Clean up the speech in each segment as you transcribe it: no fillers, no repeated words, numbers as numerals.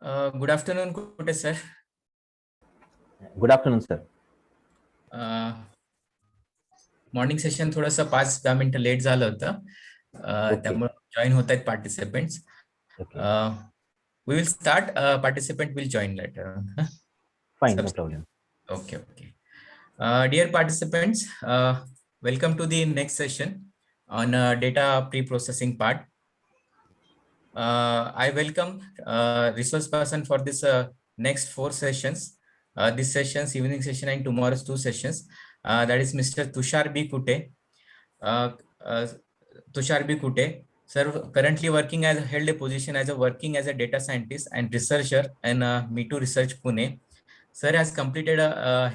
Good afternoon, Kute sir. Good afternoon sir. Morning session थोडंसं 5-10 मिनिटं late झालं होतं. ओके त्यामुळे जॉईन होत आहेत participants. Okay We will start. Participant will join later on. Fine, no problem. Okay, okay. Dear participants, welcome to the next session on data pre-processing part. I welcome resource person for this next 4 sessions. This sessions, evening session and tomorrow's 2 sessions. That is Mr. Tushar B. Kute. Tushar B. Kute, sir, currently held a position as working as a data scientist and researcher in Me2 Research Pune. Sir has completed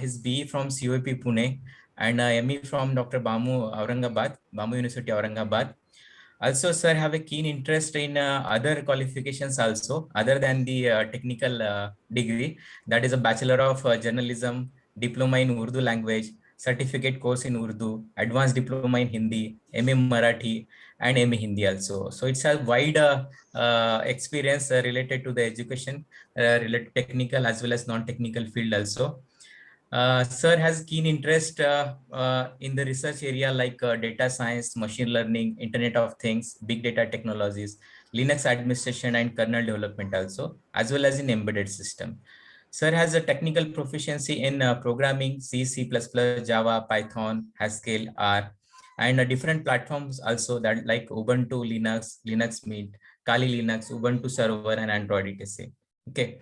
his BE from COP Pune and ME from Dr. Bamu University Aurangabad. Also, sir have a keen interest in other qualifications also, other than the technical degree. That is a Bachelor of Journalism, Diploma in Urdu language, Certificate course in Urdu, Advanced Diploma in Hindi, MA Marathi, and MA Hindi also. So it's a wide experience related to the education, related technical as well as non-technical field also. Sir has keen interest in the research area like data science, machine learning, Internet of Things, big data technologies, Linux administration and kernel development also, as well as in embedded system. Sir has a technical proficiency in programming, C++, Java, Python, Haskell, R, and different platforms also that like Ubuntu, Linux Mint, Kali Linux, Ubuntu Server, and Android etc. Okay.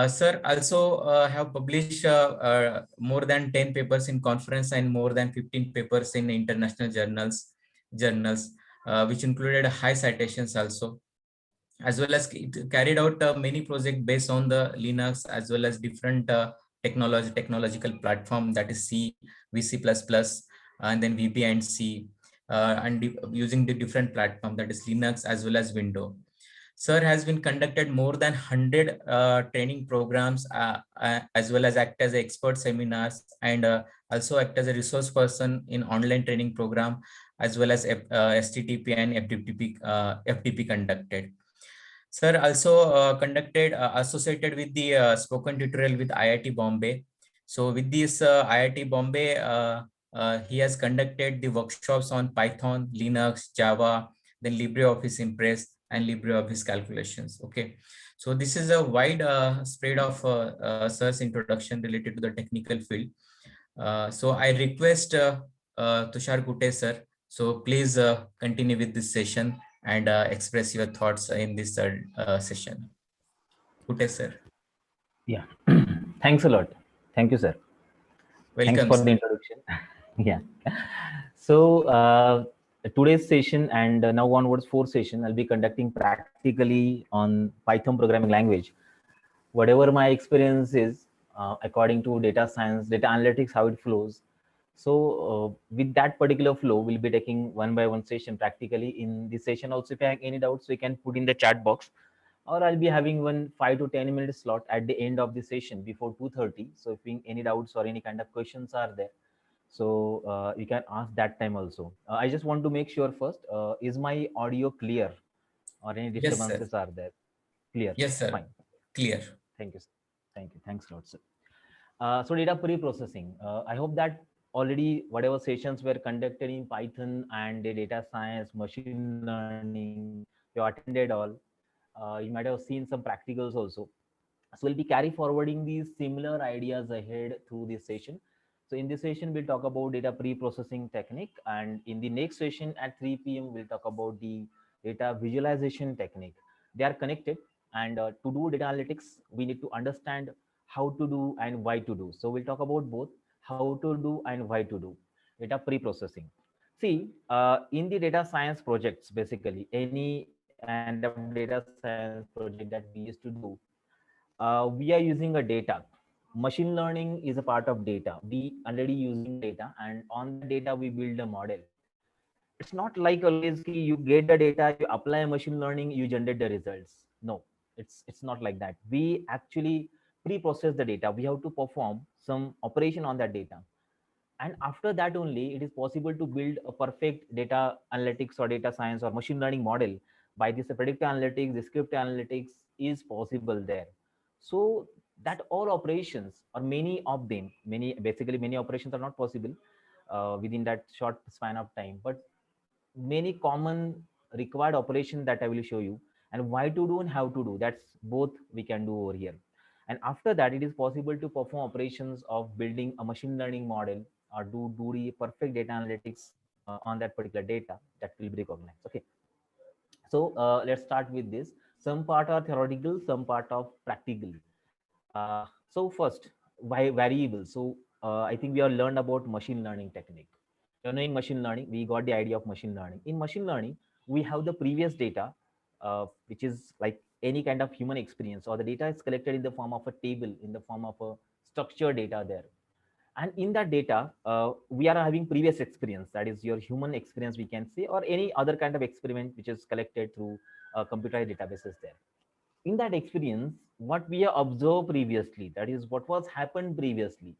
Sir also have published more than 10 papers in conference and more than 15 papers in international journals, which included high citations also, as well as carried out many projects based on the Linux as well as different technological platform, that is C, VC++, and then VB and C, and using the different platform, that is Linux as well as Windows. Sir has been conducted more than 100 training programs, as well as act as expert seminars, and also act as a resource person in online training program, as well as STTP and FTP conducted. Sir also conducted associated with the spoken tutorial with IIT Bombay. So with this IIT Bombay, he has conducted the workshops on Python, Linux, Java, then LibreOffice Impress, and LibreOffice calculations. Okay, so this is a wide spread of sir's introduction related to the technical field. So I request Tushar Kute sir, so please continue with this session and express your thoughts in this session. Kute sir. Yeah. Thanks a lot. Thank you, sir. Thanks Welcome, for sir. the introduction. Yeah. So today's session and now onwards 4 session, I'll be conducting practically on Python programming language. Whatever my experience is according to data science, data analytics, how it flows. So with that particular flow, we'll be taking one by one session practically. In this session also, if you have any doubts, we can put in the chat box, or I'll be having one 5 to 10 minute slot at the end of the session before 2:30. So if any doubts or any kind of questions are there, so you can ask that time also. I just want to make sure first, is my audio clear or any Yes, sir. disturbances are there? Clear? Yes, sir. Fine. Clear. Thank you. Thank you. Thanks a lot, sir. So data pre-processing. I hope that already whatever sessions were conducted in Python and the data science, machine learning, you attended all. You might have seen some practicals also. So we'll be carry forwarding these similar ideas ahead through this session. So in this session, we'll talk about data pre-processing technique. And in the next session at 3 p.m., we'll talk about the data visualization technique. They are connected. And to do data analytics, we need to understand how to do and why to do. So we'll talk about both how to do and why to do data pre-processing. See, in the data science projects, basically any kind of data science project that we used to do, we are using a data. Machine learning is a part of data. We already using data, and on that data we build a model. It's not like always you get the data, you apply machine learning, you generate the results. No, it's not like that. We actually pre-process the data. We have to perform some operation on that data, and after that only it is possible to build a perfect data analytics or data science or machine learning model by this predictive analytics, descriptive analytics, is possible there. So that all operations, or many of them, many operations are not possible within that short span of time, but many common required operations that I will show you, and why to do and how to do. That's both we can do over here. And after that, it is possible to perform operations of building a machine learning model, or do the perfect data analytics on that particular data that will be recognized. Okay. So let's start with this. Some part are theoretical, some part of practical. So first, why variables? So I think we have learned about machine learning technique. You're knowing machine learning, we got the idea of machine learning. In machine learning, we have the previous data, which is like any kind of human experience, or the data is collected in the form of a table, in the form of a structured data there. And in that data, we are having previous experience, that is your human experience, we can say, or any other kind of experiment which is collected through computerized databases there. In that experience, what we have observed previously, that is what was happened previously,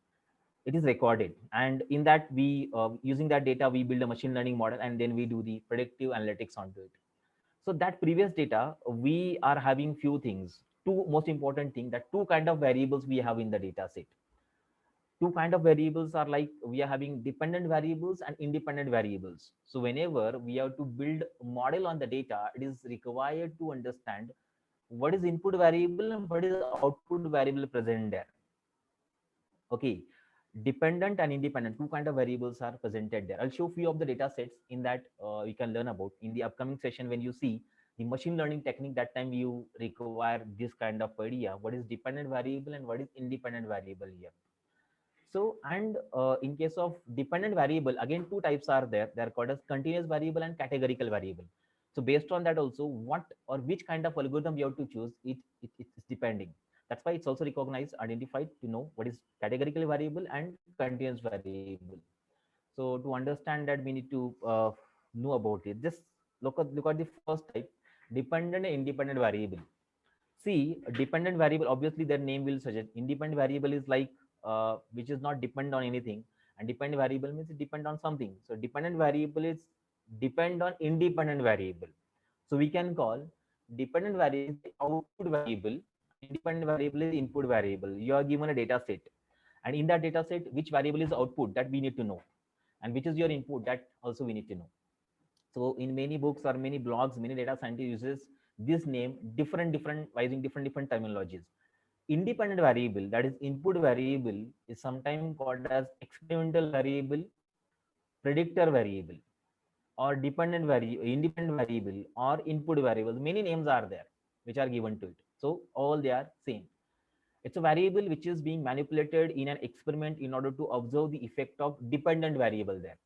it is recorded. And in that, we using that data, we build a machine learning model, and then we do the predictive analytics onto it. So that previous data, we are having few things. Two most important thing, that two kind of variables we have in the data set. Two kind of variables are like, we are having dependent variables and independent variables. So whenever we have to build a model on the data, it is required to understand what is input variable and what is output variable present there. Okay, dependent and independent, two kind of variables are presented there. I'll show few of the data sets in that you can learn about in the upcoming session. When you see the machine learning technique, that time you require this kind of idea, what is dependent variable and what is independent variable here. So, and in case of dependent variable, again, two types are there. They are called as continuous variable and categorical variable. So based on that also, what or which kind of algorithm you have to choose, it's depending. That's why it's also recognized, identified to know what is categorical variable and continuous variable. So to understand that, we need to know about it. Just look at the first type, dependent and independent variable. See, a dependent variable, obviously their name will suggest. Independent variable is like which is not depend on anything, and dependent variable means it depend on something. So dependent variable is depend on independent variable. So we can call dependent variable is the output variable, and independent variable is input variable. You are given a data set, and in that data set, which variable is output, that we need to know, and which is your input, that also we need to know. So in many books or many blogs, many data scientists uses this name different using different terminologies. Independent variable, that is input variable, is sometimes called as experimental variable, predictor variable, or dependent variable, independent variable, or input variables. Many names are there which are given to it. So all they are same. It's a variable which is being manipulated in an experiment in order to observe the effect of dependent variable there.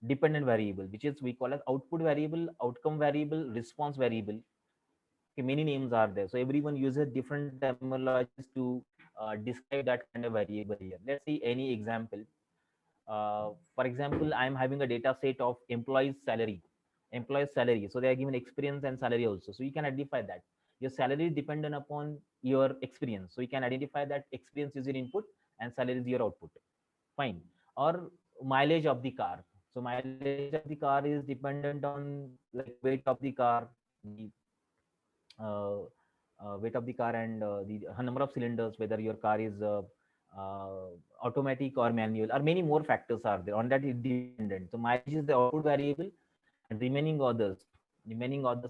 Dependent variable, which is we call as output variable, outcome variable, response variable. Okay, many names are there. So everyone uses different terminologies to describe that kind of variable here. Let's see any example. For example, I'm having a data set of employees' salary. Employees' salary. So they are given experience and salary also. So you can identify that. Your salary is dependent upon your experience. So you can identify that experience is your input and salary is your output. Fine. Or mileage of the car. So mileage of the car is dependent on like weight of the car, the uh, weight of the car, and the number of cylinders, whether your car is uh, automatic or manual, or many more factors are there. On that it dependent. So mileage is the output variable, and remaining others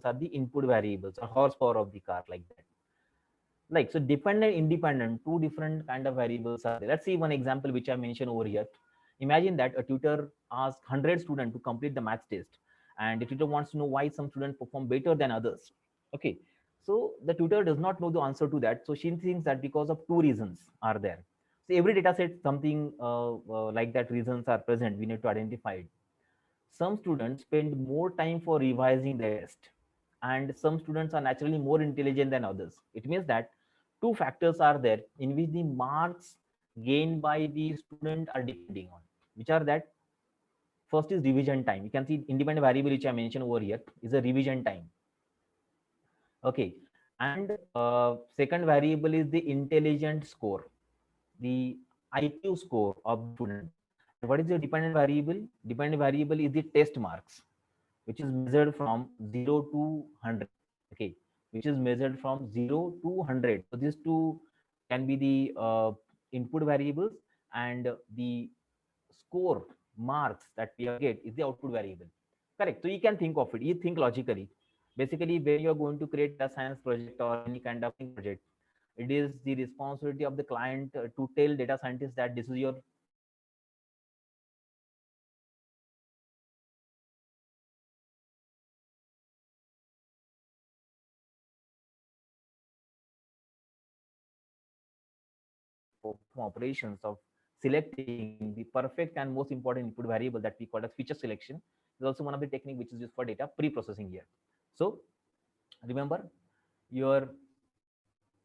are the input variables or horsepower of the car, like that. Like, so dependent, independent, two different kind of variables are there. Let's see one example which I mentioned over here. Imagine that a tutor asks 100 students to complete the maths test, and the tutor wants to know why some students perform better than others. Okay, so the tutor does not know the answer to that, so she thinks that because of two reasons are there. So every data set, something like that reasons are present, we need to identify it. Some students spend more time for revising the test, and some students are naturally more intelligent than others. It means that two factors are there in which the marks gained by the student are depending on. Which are that? First is revision time. You can see independent variable which I mentioned over here is a revision time. Okay, and second variable is the intelligent score, the IQ score of the student. And what is the dependent variable? Dependent variable is the test marks, which is measured from 0 to 100. Okay, which is measured from 0 to 100. So these two can be the input variables, and the score marks that we get is the output variable. Correct. So you can think of it. You think logically. Basically, when you are going to create a science project or any kind of project, it is the responsibility of the client to tell data scientists that this is your operations of selecting the perfect and most important input variable that we call as feature selection is also one of the technique which is used for data pre-processing here. So remember your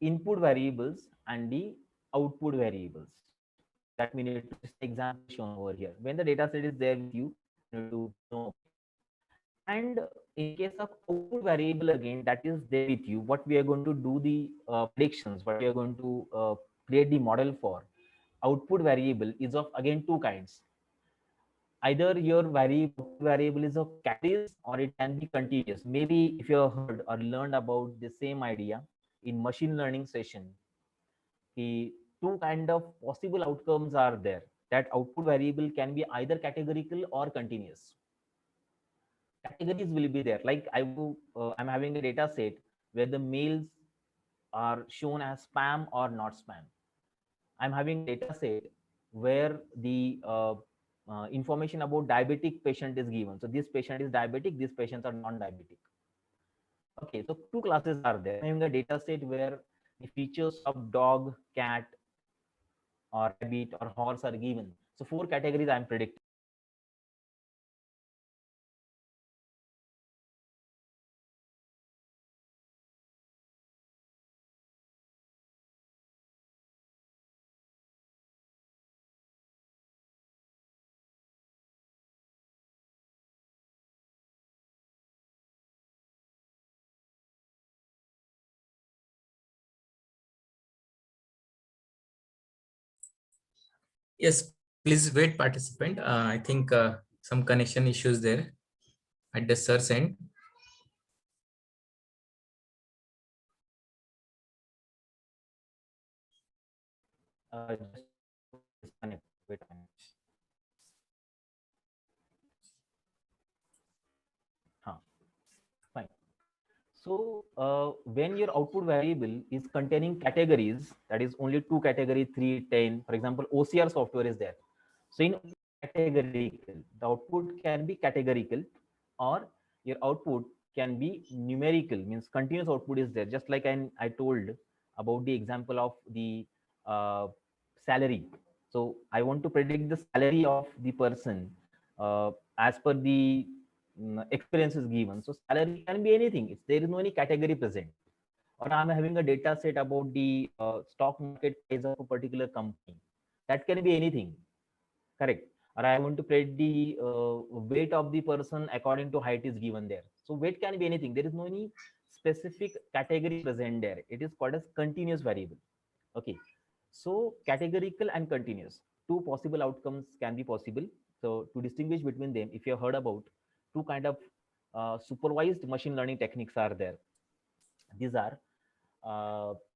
input variables and the output variables that we need to, this example shown over here. When the data set is there with you, you need to know. And in case of output variable again, that is there with you, what we are going to do the predictions, what we are going to create the model for. Output variable is of again two kinds. Either your variable is of categories or it can be continuous. Maybe if you have heard or learned about the same idea in machine learning session, the two kind of possible outcomes are there. That output variable can be either categorical or continuous. Categories will be there. Like I'm having a data set where the mails are shown as spam or not spam. I'm having a data set where the information about diabetic patient is given. So this patient is diabetic, these patients are non-diabetic. Okay, so two classes are there. I'm having a data set where the features of dog, cat, or rabbit or horse are given. So four categories I'm predicting. Yes, please wait, participant. I think some connection issues there at the sir's end. Just disconnect. Wait a minute. Huh. Fine. So when your output variable is containing categories, that is only two category, 3, 10. For example, OCR software is there. So in categorical, the output can be categorical, or your output can be numerical, means continuous output is there. Just like I told about the example of the uh, salary. So I want to predict the salary of the person as per the experience is given. So salary can be anything. If there is no any category present, or I'm having a data set about the stock market price of a particular company, that can be anything. Correct. Or I want to predict the weight of the person according to height is given there. So weight can be anything. There is no any specific category present there. It is called as continuous variable. Okay. So categorical and continuous, two possible outcomes can be possible. So to distinguish between them, if you have heard about two kind of supervised machine learning techniques are there. These are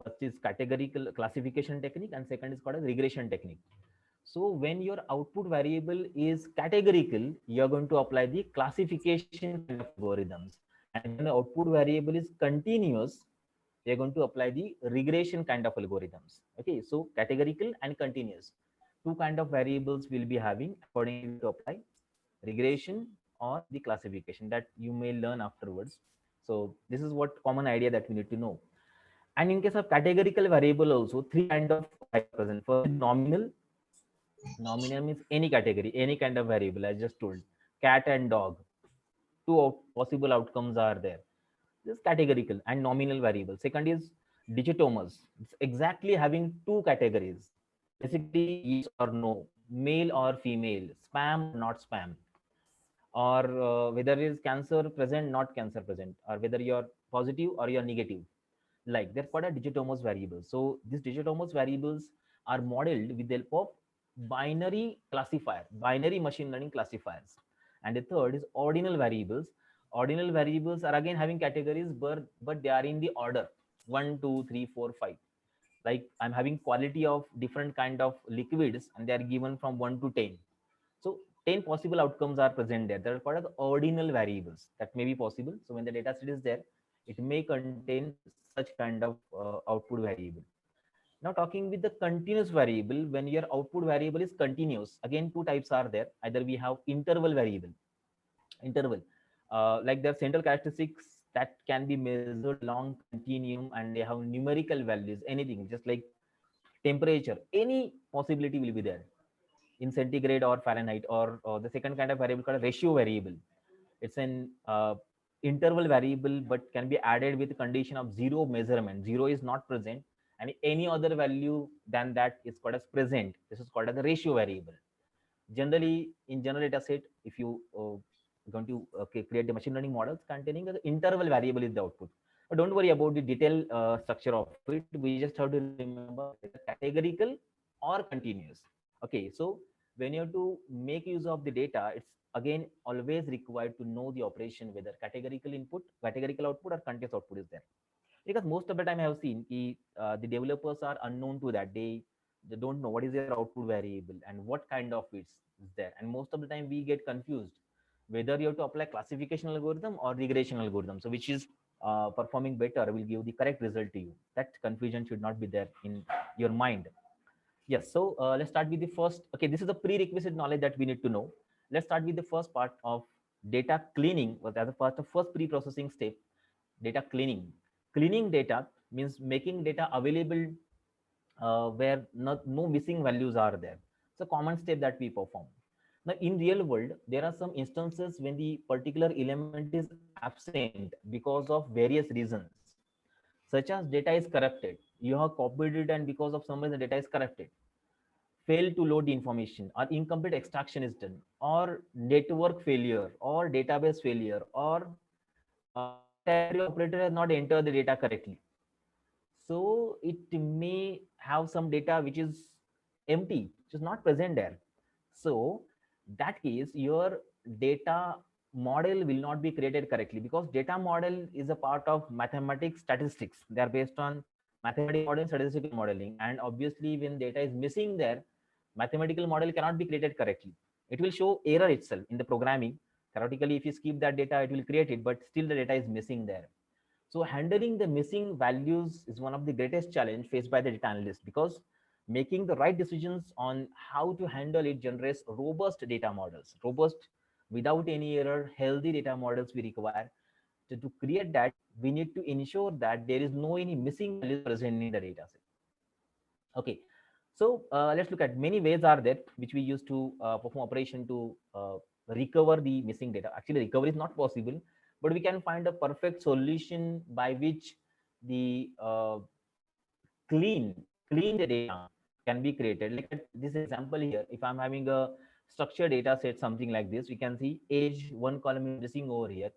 first is categorical classification technique and second is called as regression technique. So when your output variable is categorical, you're going to apply the classification kind of algorithms. And when the output variable is continuous, we are going to apply the regression kind of algorithms. Okay, so categorical and continuous, two kind of variables will be having accordingly to apply regression or the classification that you may learn afterwards. So this is what common idea that we need to know. And in case of categorical variable also, three kind of present. First, nominal. Nominal means any category, any kind of variable. I just told cat and dog. Two possible outcomes are there. This is categorical and nominal variable. Second is dichotomous. It's exactly having two categories. Basically, yes or no, male or female, spam or not spam, or whether is cancer present, not cancer present, or whether you're positive or you're negative. Like they're called a dichotomous variables. So these dichotomous variables are modeled with the help of binary classifier, binary machine learning classifiers. And the third is ordinal variables. Ordinal variables are again having categories, but they are in the order 1, 2, 3, 4, 5. Like I'm having quality of different kind of liquids, and they are given from 1 to 10. So 10 possible outcomes are present there. They are called as ordinal variables that may be possible. So when the data set is there, it may contain such kind of output variable. Now talking with the continuous variable, when your output variable is continuous, again two types are there. Either we have interval variable, interval, like their central characteristics that can be measured along continuum, and they have numerical values, anything just like temperature, any possibility will be there in centigrade or Fahrenheit. Or the second kind of variable called ratio variable. It's an interval variable, but can be added with condition of zero measurement. Zero is not present, and any other value than that is called as present. This is called as the ratio variable. Generally, in general data set, if you going to create the machine learning models containing the interval variable is the output. But don't worry about the detailed structure of it. We just have to remember it's categorical or continuous. Okay, so when you have to make use of the data, it's again always required to know the operation, whether categorical input, categorical output, or continuous output is there. Because most of the time I have seen the developers are unknown to that. They don't know what is their output variable and what kind of bits is there. And most of the time we get confused whether you have to apply classification algorithm or regression algorithm. So which is performing better will give the correct result to you. That confusion should not be there in your mind. Yes. So let's start with the first. Okay, this is the prerequisite knowledge that we need to know. Let's start with the first part of data cleaning. Was as a part of first pre-processing step, data cleaning. Cleaning data means making data available where no missing values are there. It's a common step that we perform. Now, in real world, there are some instances when the particular element is absent because of various reasons, such as data is corrupted. You have copied it, and because of some reason, the data is corrupted. Fail to load the information, or incomplete extraction is done, or network failure, or database failure, or data entry operator has not entered the data correctly. So it may have some data which is empty, which is not present there. So that case, your data model will not be created correctly, because data model is a part of mathematics statistics. They are based on mathematical modeling, statistical modeling, and obviously when data is missing there, mathematical model cannot be created correctly. It will show error itself in the programming. Theoretically, if you skip that data, it will create it, but still the data is missing there. So handling the missing values is one of the greatest challenge faced by the data analyst, because making the right decisions on how to handle it generates robust data models. Robust, without any error, healthy data models we require. To create that, we need to ensure that there is no any missing values present in the data set. Okay, so let's look at many ways are there which we use to perform operation to recover the missing data. Actually, recovery is not possible, but we can find a perfect solution by which the clean the data can be created. Like at this example here, if I'm having a structured data set, something like this, we can see age, one column is missing over here,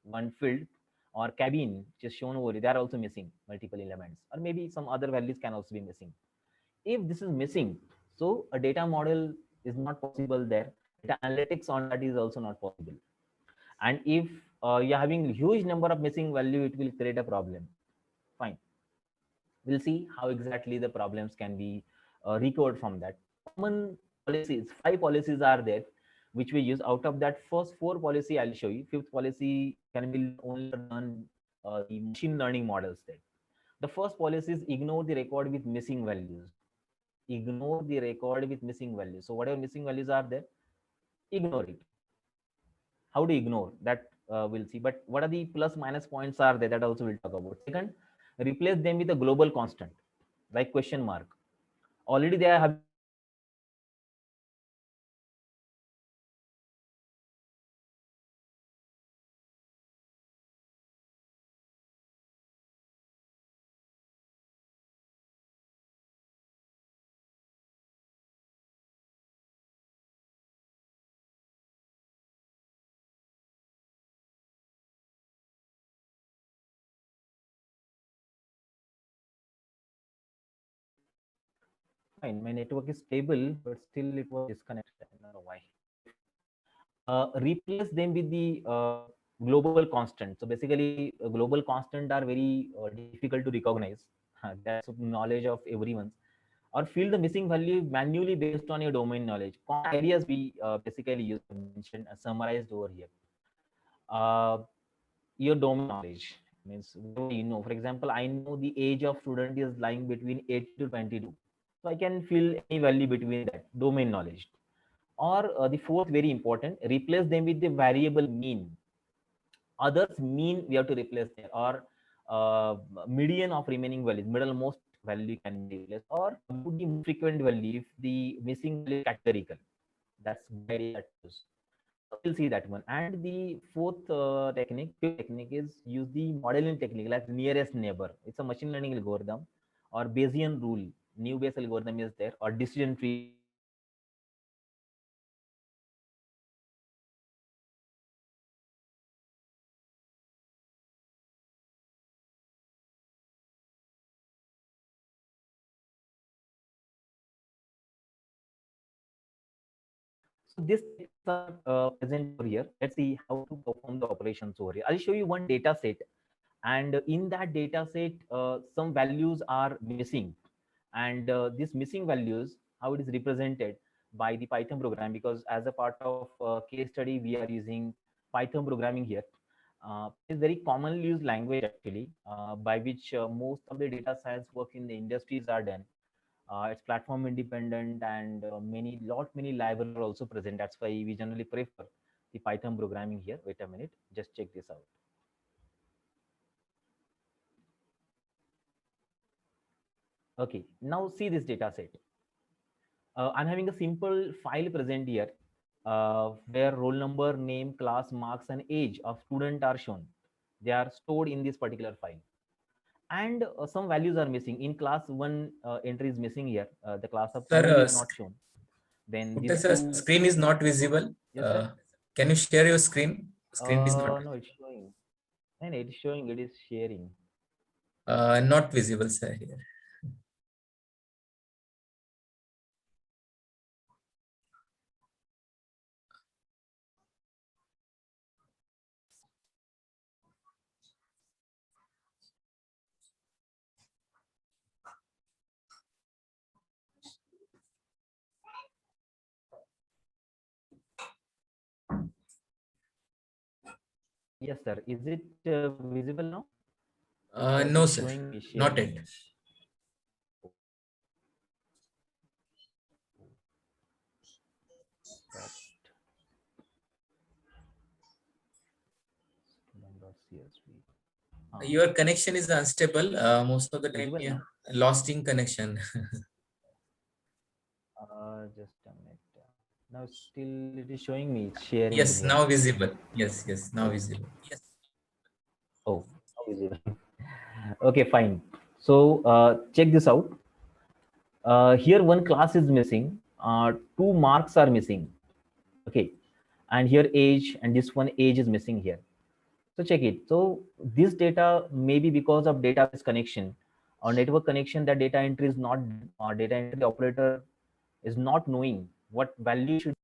one field, or cabin which is shown over here, they are also missing multiple elements, or maybe some other values can also be missing. If this is missing, so a data model is not possible there. Data analytics on that is also not possible. And if you're having huge number of missing value, it will create a problem. Fine, we'll see how exactly the problems can be recovered from that. Common policies, 5 policies are there which we use. Out of that, first 4 policy I'll show you. Fifth policy can be only learn the machine learning models there. The first policy is ignore the record with missing values. Ignore the record with missing values. So whatever missing values are there, ignore it. How to ignore that, we'll see. But what are the plus minus points are there, that also we'll talk about. Second, replace them with a global constant like question mark. Already they are having fine. My network is stable, but still it was disconnected. I don't know why. Replace them with the global constant. So basically, global constant are very difficult to recognize. That's knowledge of everyone's. Or fill the missing value manually based on your domain knowledge. Common areas we basically use mentioned summarized over here. Uh, your domain knowledge means whatever you know. For example, I know the age of student is lying between 8 to 22, so I can fill any value between that domain knowledge. Or the fourth, very important, replace them with the variable mean. Others mean we have to replace there, or median of remaining values, middlemost value can be replaced, or about the most frequent value if the missing value is categorical. That's good idea to use. So we'll see that one. And the fourth fifth technique is use the modeling technique like nearest neighbor. It's a machine learning algorithm, or Bayesian rule. New Bayes algorithm is there, or decision tree algorithm. So we'll see that one. So this techniques are present over here. Let's see how to perform the operations over here. I'll show you one data set, and in that data set, some values are missing, and these missing values, how it is represented by the Python program, because as a part of case study, we are using Python programming here. It's very commonly used language actually, by which most of the data science work in the industries are done. It's platform independent, and many libraries are also present. That's why we generally prefer the Python programming here. Wait a minute, just check this out. Okay, now see this data set. I'm having a simple file present here, where roll number, name, class, marks, and age of student are shown. They are stored in this particular file. And some values are missing. In class one, entry is missing here. The class of Sir, student is not shown. Then okay, these sir, two. screen is not visible. Yes, sir. Can you share your screen? Screen is not No, it's showing. And it's showing, it is sharing. not visible, sir. Here. Yes, sir. Is it visible now? It No, is sir, showing me not sharing. yet. Stopped. Student.csv. Your connection is unstable. Most of the time, Visible yeah, now? lost in connection. Just a minute. Now still it is showing me it's sharing Yes, here. now visible. Yes, yes, now Oh, visible. Yes. oh, now visible. Okay, fine. So check this out. Here one class is missing. Two marks are missing. Okay, and here age, and this one age is missing here. So check it. So this data may be because of database connection or network connection, that data entry is not, or data entry operator is not knowing what value should.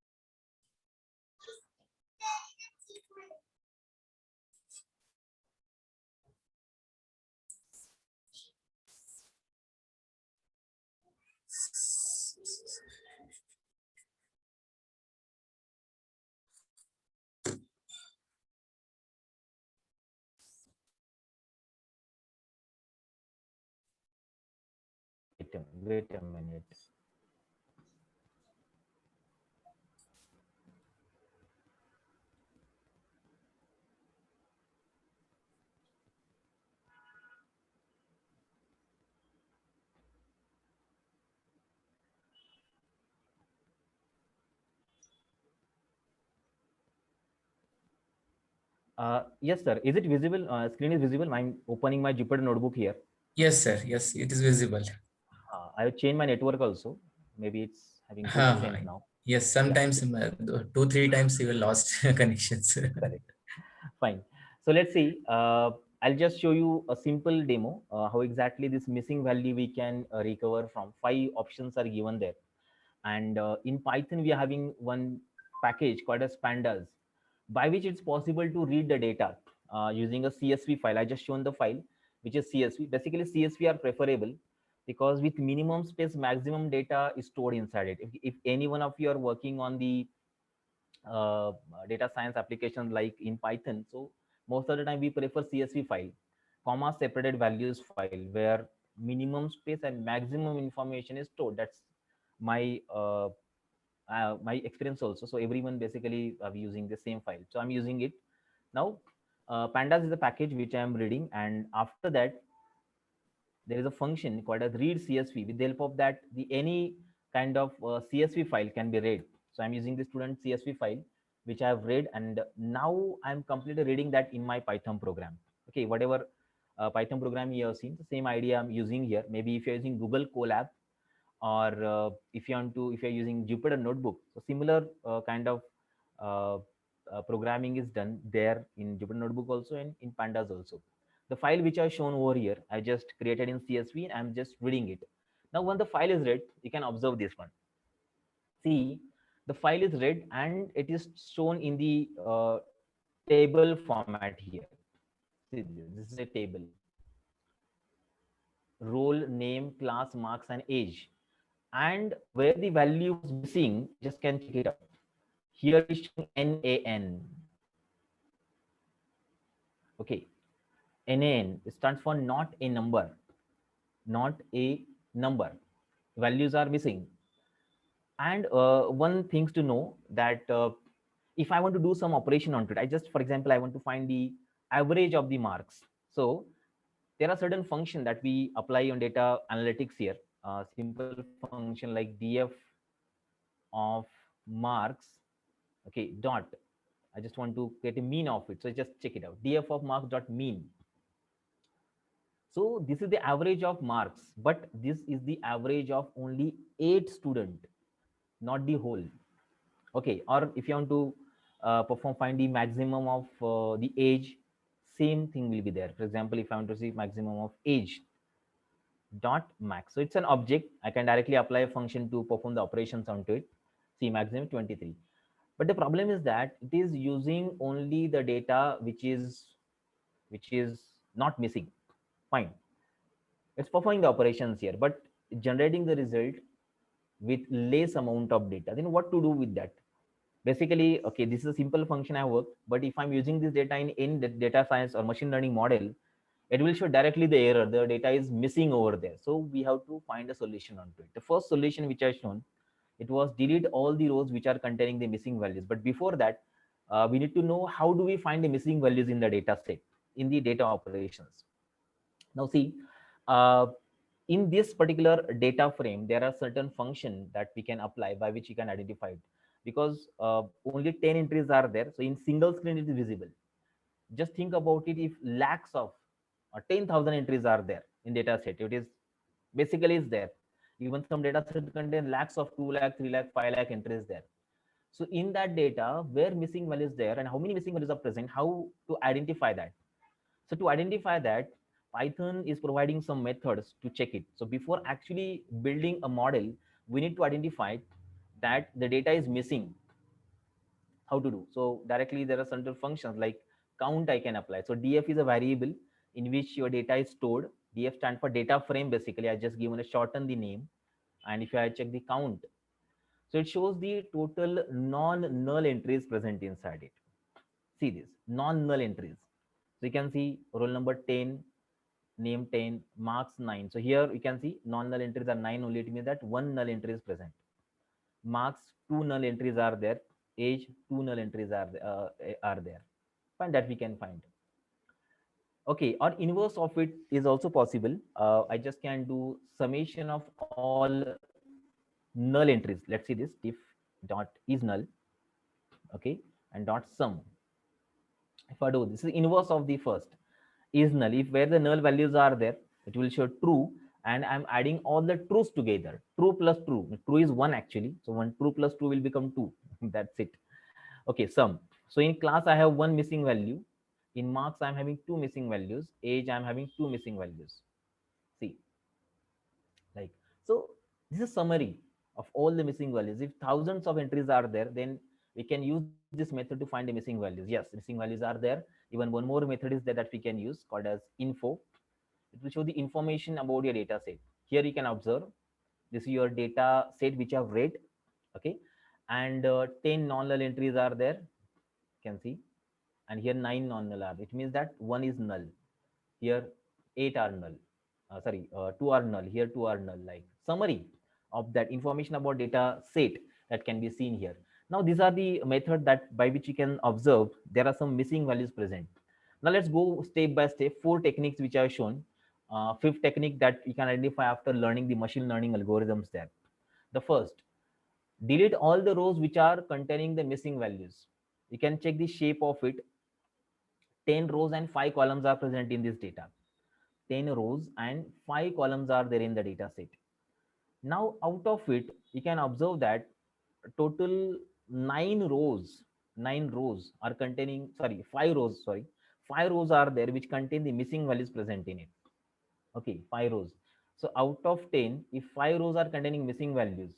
Wait a minute. Yes, sir. Is it visible? Screen is visible. I'm opening my Jupyter notebook here. Yes, sir. Yes, it is visible. I have changed my network also. Maybe it's having good Uh, strength now. yes, Yeah, sometimes 2-3 times you will lost connections. correct. Fine. So let's see. I'll just show you a simple demo, how exactly this missing value we can recover from. 5 options are given there. And in Python, we are having one package called as pandas. by which it's possible to read the data using a CSV file. I just shown the file, which is CSV. Basically, CSV are preferable because with minimum space, maximum data is stored inside it. If any one of you are working on the uh, data science applications like in Python, so most of the time we prefer CSV file, comma separated values file, where minimum space and maximum information is stored. That's my experience also. So everyone basically using the same file. So I'm using it now. Pandas is a package which I am reading, and after that there is a function called as read CSV. With the help of that, the any kind of CSV file can be read. So I'm using the student CSV file which I have read, and now I'm completely reading that in my Python program. Okay, whatever Python program you have seen, the same idea I'm using here. Maybe if you're using Google Colab, or if you're using Jupyter Notebook, so similar kind of uh, programming is done there in Jupyter Notebook also, and in Pandas also. The file which I've shown over here, I just created in CSV, and I'm just reading it. Now when the file is read, you can observe this one. See, the file is read and it is shown in the table format here. See, this is a table: role, name, class, marks, and age. And where the value was missing, just can check it out. Here it is showing NaN. Okay, NaN stands for not a number, not a number. Values are missing. And one things to know that if I want to do some operation onto it, I just, for example, I want to find the average of the marks. So there are certain functions that we apply on data analytics here. Simple function like df of marks. Okay, dot. I just want to get a mean of it. So just check it out. df of marks dot mean. So this is the average of marks, but this is the average of only 8 student, not the whole. Okay, or if you want to perform find the maximum of the age, same thing will be there. For example, if I want to see maximum of age, dot max. So it's an object. I can directly apply a function to perform the operations onto it. See, maximum 23. But the problem is that it is using only the data which is not missing. Fine, it's performing the operations here, but generating the result with less amount of data. Then what to do with that? Basically, okay, this is a simple function I worked, but if I'm using this data in the data science or machine learning model, it will show directly the error. The data is missing over there. So we have to find a solution onto it. The first solution which I shown, it was delete all the rows which are containing the missing values. But before that, we need to know how do we find the missing values in the data set, in the data operations. Now see, uh, in this particular data frame, there are certain functions that we can apply by which you can identify it, because only 10 entries are there. So in single screen, it is visible. Just think about it, if lakhs of 10,000 entries are there in data set, it is basically is there. Even some data set contain lakhs of 2 lakh, 3 lakh, 5 lakh entries there. So in that data, where missing values there and how many missing values are present, how to identify that? So to identify that, Python is providing some methods to check it. So before actually building a model, we need to identify that the data is missing. How to do? So directly there are certain functions like count I can apply. So df is a variable in which your data is stored. Df stand for data frame. Basically, I just given a shorten the name. And if I check the count, so it shows the total non-null entries present inside it. See this non-null entries. So you can see roll number 10, name 10, marks 9. So here you can see non-null entries are 9 only. It means that one null entry is present. Marks, 2 null entries are there. Age, 2 null entries are there. Find that we can find. Okay, or inverse of it is also possible. I just can do summation of all null entries. Let's see this: diff dot is null. Okay, and dot sum. If I do this is inverse of the first is null. If where the null values are there, it will show true, and I'm adding all the truths together. True plus true. True is 1 actually. So 1 true plus 2 will become 2. That's it. Okay, sum. So in class, I have one missing value. In marks, I'm having two missing values. Age, I'm having two missing values. See, like, so this is summary of all the missing values. If thousands of entries are there, then we can use this method to find the missing values. Yes, missing values are there. Even one more method is there that we can use called as info. It will show the information about your data set. Here you can observe this is your data set which you have read. Okay, and 10 non-null entries are there. You can see, and here 9 non-null are. It means that one is null. Here 8 are null. Sorry, 2 are null. Here 2 are null. Like summary of that information about data set that can be seen here. Now these are the method that by which you can observe there are some missing values present. Now let's go step by step. 4 techniques which I have shown. Fifth technique that you can identify after learning the machine learning algorithms there. The first, delete all the rows which are containing the missing values. You can check the shape of it. 10 rows and 5 columns are present in this data. 10 rows and 5 columns are there in the data set. Now out of it, you can observe that total 9 rows are containing, sorry, 5 rows, sorry, 5 rows are there which contain the missing values present in it. Okay, 5 rows. So out of 10, if 5 rows are containing missing values,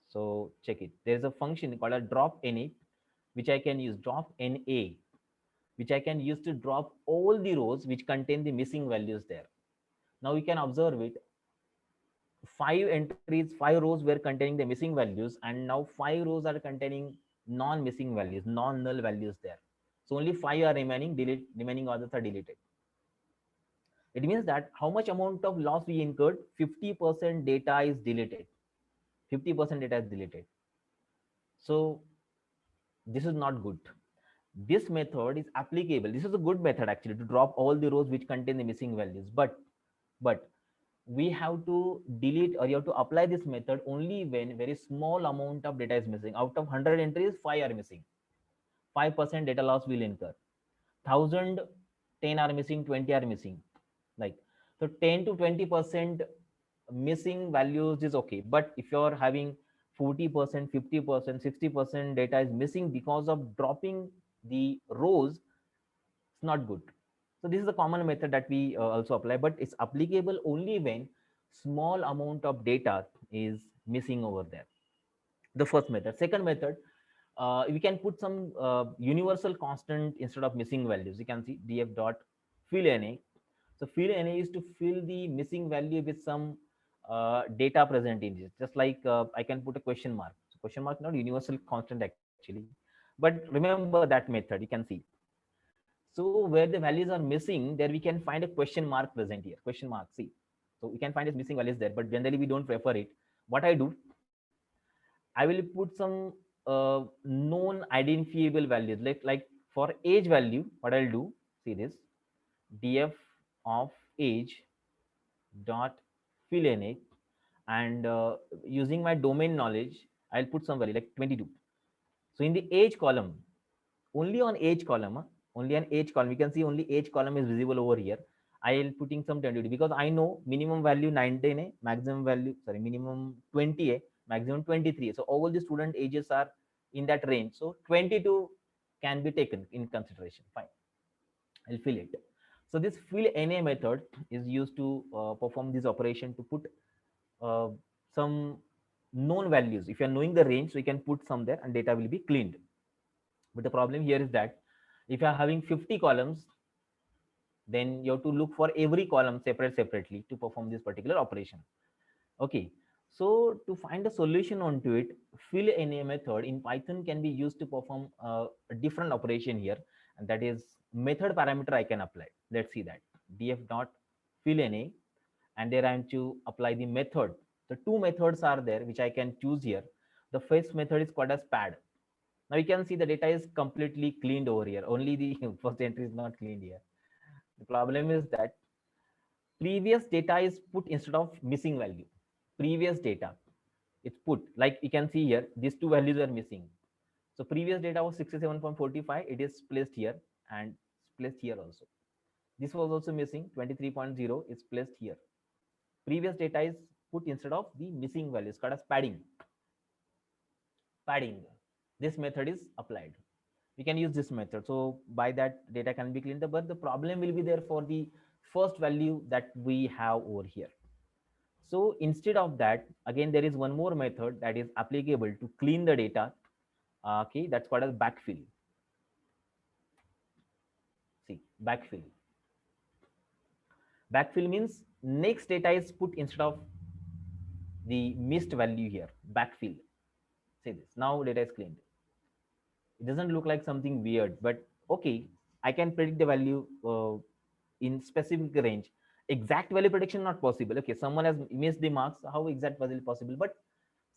so check it. There is a function called a drop NA, which I can use, drop NA, which I can use to drop all the rows which contain the missing values there. Now you can observe it. 5 rows were containing the missing values, and now 5 rows are containing non-missing values, non-null values there. So only 5 are remaining, remaining others are deleted. It means that how much amount of loss we incurred? 50% data is deleted. 50% data is deleted. So this is not good. This method is applicable. This is a good method actually to drop all the rows which contain the missing values. But we have to delete, or you have to apply this method only when very small amount of data is missing. Out of 100 entries, 5 are missing. 5% data loss will incur. 1000, 10 are missing, 20 are missing. Like, so 10 to 20% missing values is okay. But if you're having 40%, 50%, 60% data is missing because of dropping the rows, it's not good. So this is a common method that we also apply, but it's applicable only when small amount of data is missing over there. The first method. Second method, we can put some universal constant instead of missing values. You can see df dot fill na. So fill na is to fill the missing value with some data present in it. Just like I can put a question mark. So question mark not universal constant actually, but remember that method. You can see. So where the values are missing, there we can find a question mark present here. Question mark. See. So we can find its missing values there, but generally we don't prefer it. What I do, I will put some known identifiable values. Like for age value, what I'll do, see this, df of age dot fill na, and using my domain knowledge, I'll put some value like 22. So in the age column, only on age column, only on age column, you can see only age column is visible over here. I'll putting some 22 because I know minimum value 19, maximum value, sorry, minimum 20, maximum 23. So all the student ages are in that range. So 22 can be taken in consideration. Fine. I'll fill it. So this fill NA method is used to perform this operation to put uh, some known values. If you're knowing the range, so you can put some there and data will be cleaned. But the problem here is that if you're having 50 columns, then you have to look for every column separately to perform this particular operation. Okay, so to find a solution onto it, fill NA method in Python can be used to perform a different operation here, and that is method parameter I can apply. Let's see that df dot fill NA, and there I am to apply the method. The two methods are there which I can choose here. The first method is called as pad. Now you can see the data is completely cleaned over here. Only the first entry is not cleaned here. The problem is that previous data is put instead of missing value. Previous data, it's put, like you can see here, these two values are missing. So previous data was 67.45, it is placed here and placed here also. This was also missing, 23.0 is placed here. Previous data is put instead of the missing values, called as padding. Padding. This method is applied. We can use this method. So by that data can be cleaned up, but the problem will be there for the first value that we have over here. So instead of that, again, there is one more method that is applicable to clean the data. Okay, that's called as backfill. See, backfill. Backfill means next data is put instead of the missed value here. Backfill. Say this. Now data is cleaned. It doesn't look like something weird, but okay, I can predict the value in specific range. Exact value prediction not possible. Okay, someone has missed the marks. How exact was it possible? But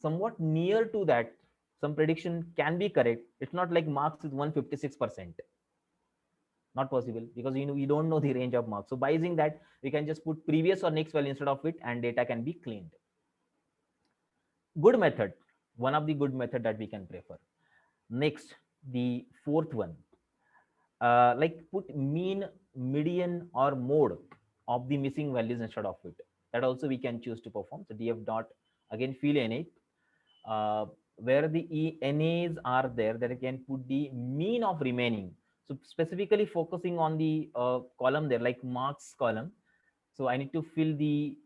somewhat near to that, some prediction can be correct. It's not like marks is 156%. Not possible because you don't know the range of marks. So by using that, we can just put previous or next value instead of it, and data can be cleaned. Good method. One of the good method that we can prefer. Next, the fourth one, like put mean, median, or mode of the missing values instead of it. That also we can choose to perform. So df dot again fill NA, where the NAs are there, that I can put the mean of remaining. So specifically focusing on the column there, like marks column. So I need to fill the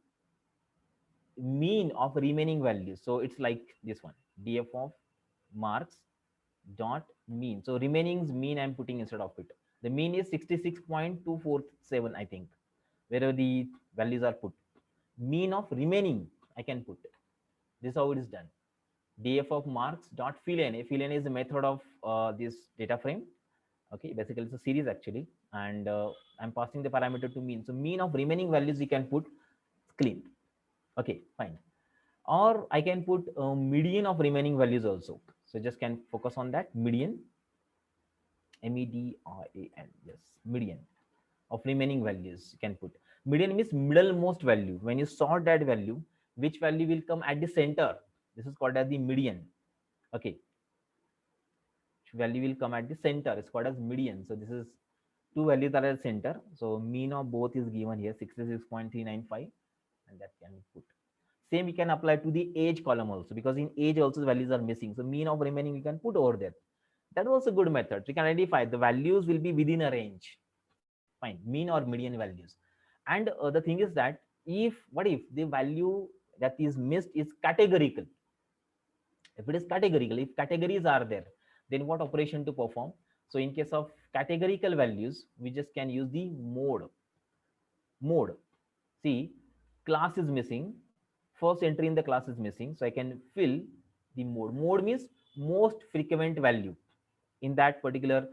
mean of remaining values. So it's like this one, df of marks dot mean. So remaining's mean I'm putting instead of it. The mean is 66.247, I think, wherever the values are put. Mean of remaining I can put. This is how it is done. Df of marks dot fill NA. Fill NA is the method of this data frame. Okay, basically it's a series actually, and I'm passing the parameter to mean. So mean of remaining values we can put clean. Okay, fine. Or I can put median of remaining values also. So just can focus on that median, MEDIAN, yes, median of remaining values you can put. Median means middlemost value. When you sort that value, which value will come at the center? This is called as the median. Okay, which value will come at the center is called as median. So this is two values that are at center. So mean of both is given here 66.395, and that can be put. Same we can apply to the age column also, because in age also the values are missing. So mean of remaining we can put over there. That was a good method. We can identify the values will be within a range. Fine, mean or median values. And the thing is that what if the value that is missed is categorical? If it is categorical, if categories are there, then what operation to perform? So in case of categorical values, we just can use the mode. See, class is missing, first entry in the class is missing, so I can fill the mode means most frequent value in that particular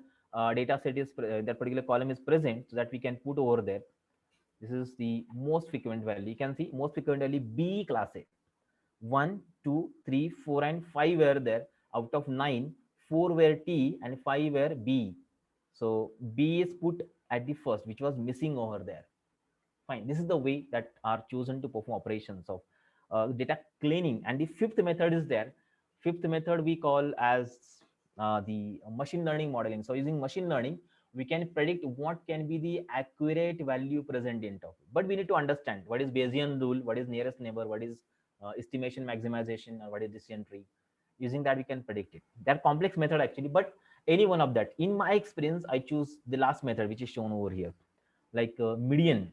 data set is that particular column is present, so that we can put over there. This is the most frequent value. You can see most frequent value B class A. 1, 2, 3, 4, and 5 were there. Out of 9, 4 were T and 5 were B. So B is put at the first, which was missing over there. Fine. This is the way that are chosen to perform operations of data cleaning. And the fifth method is there. Fifth method we call as the machine learning modeling. So using machine learning, we can predict what can be the accurate value present in top. But we need to understand what is Bayesian rule, what is nearest neighbor, what is estimation maximization, or what is decision tree. Using that, we can predict it. They're complex method actually, but any one of that. In my experience, I choose the last method, which is shown over here, like median.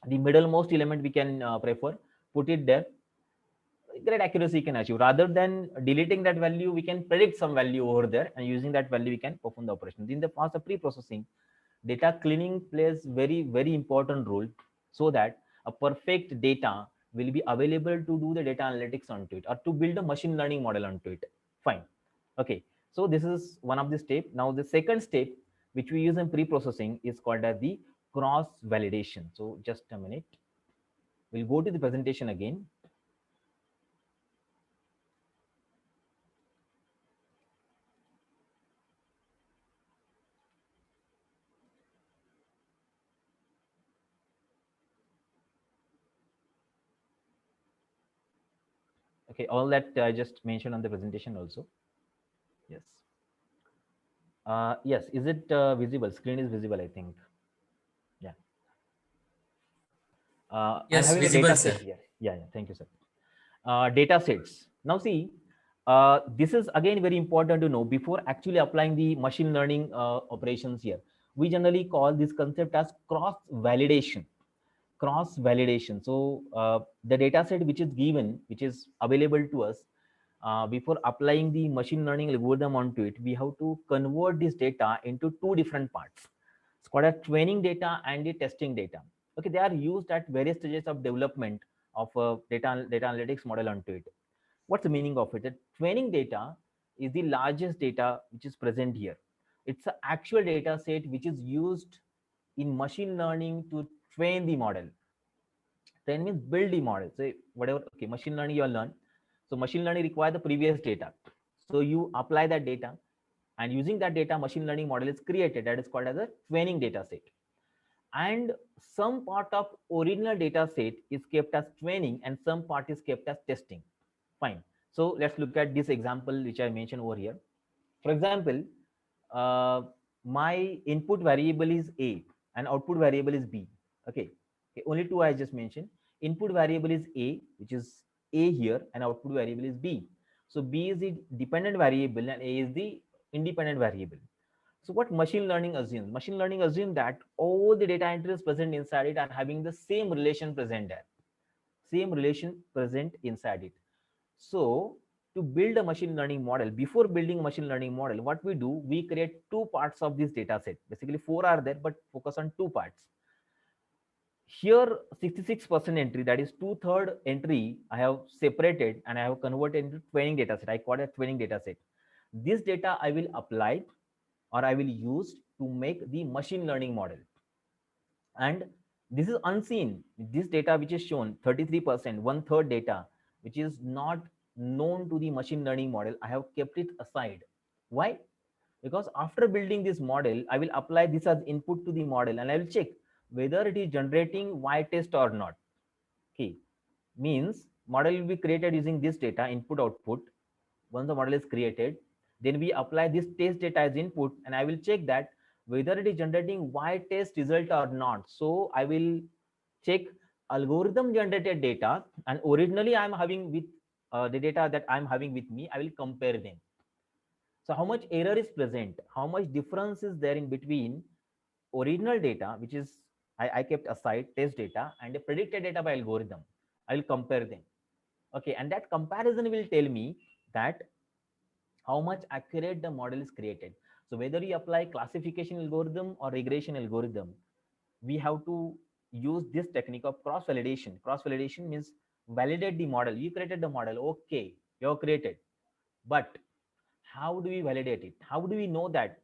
The middlemost element we can prefer, put it there. Great accuracy can achieve. Rather than deleting that value, we can predict some value over there, and using that value, we can perform the operation. In the fast of pre-processing, data cleaning plays very important role, so that a perfect data will be available to do the data analytics onto it, or to build a machine learning model onto it. Fine. Okay. So this is one of the step. Now the second step, which we use in pre-processing, is called as the cross validation. So just a minute. We'll go to the presentation again. Okay, all that I just mentioned on the presentation also. Yes. Yes, is it visible? Screen is visible, I think. Yeah. I'm Yes, having a visible, data sir. set here. Yeah, thank you, sir. Data sets. Now see, this is again very important to know before actually applying the machine learning operations here. We generally call this concept as cross validation. Cross validation. So the data set which is given, which is available to us, before applying the machine learning algorithm onto it, we have to convert this data into two different parts. It's called a training data and the testing data. Okay, they are used at various stages of development of a data analytics model onto it. What's the meaning of it? The training data is the largest data which is present here. It's an actual data set which is used in machine learning to train the model. Train means build the model. So whatever, okay, machine learning you all learn. So machine learning requires the previous data. So you apply that data, and using that data, machine learning model is created. That is called as a training data set. And some part of original data set is kept as training, and some part is kept as testing. Fine. So let's look at this example which I mentioned over here. For example, uh, my input variable is A and output variable is B. Okay. Okay, only two I just mentioned. Input variable is A, which is A here, and output variable is B. So B is the dependent variable and A is the independent variable. So what machine learning assumes? Machine learning assumes that all the data entries present inside it are having the same relation present there. Same relation present inside it. So to build a machine learning model, before building a machine learning model, what we do, we create two parts of this data set. Basically, four are there, but focus on two parts. Here, 66% entry, that is two-third entry, I have separated and I have converted into training data set. I call it training data set. This data I will apply or I will use to make the machine learning model. And this is unseen. This data which is shown, 33%, one-third data, which is not known to the machine learning model, I have kept it aside. Why? Because after building this model, I will apply this as input to the model and I will check whether it is generating Y test or not. Okay, means model will be created using this data, input output. Once the model is created, then we apply this test data as input and I will check that whether it is generating Y test result or not. So I will check algorithm generated data, and originally I'm having with the data that I'm having with me, I will compare them. So how much error is present, how much difference is there in between original data, which is I kept aside test data, and the predicted data by algorithm. I will compare them. Okay, and that comparison will tell me that how much accurate the model is created. So whether you apply classification algorithm or regression algorithm, we have to use this technique of cross validation. Cross validation means validate the model. You created the model, okay, you have created, but how do we validate it? How do we know that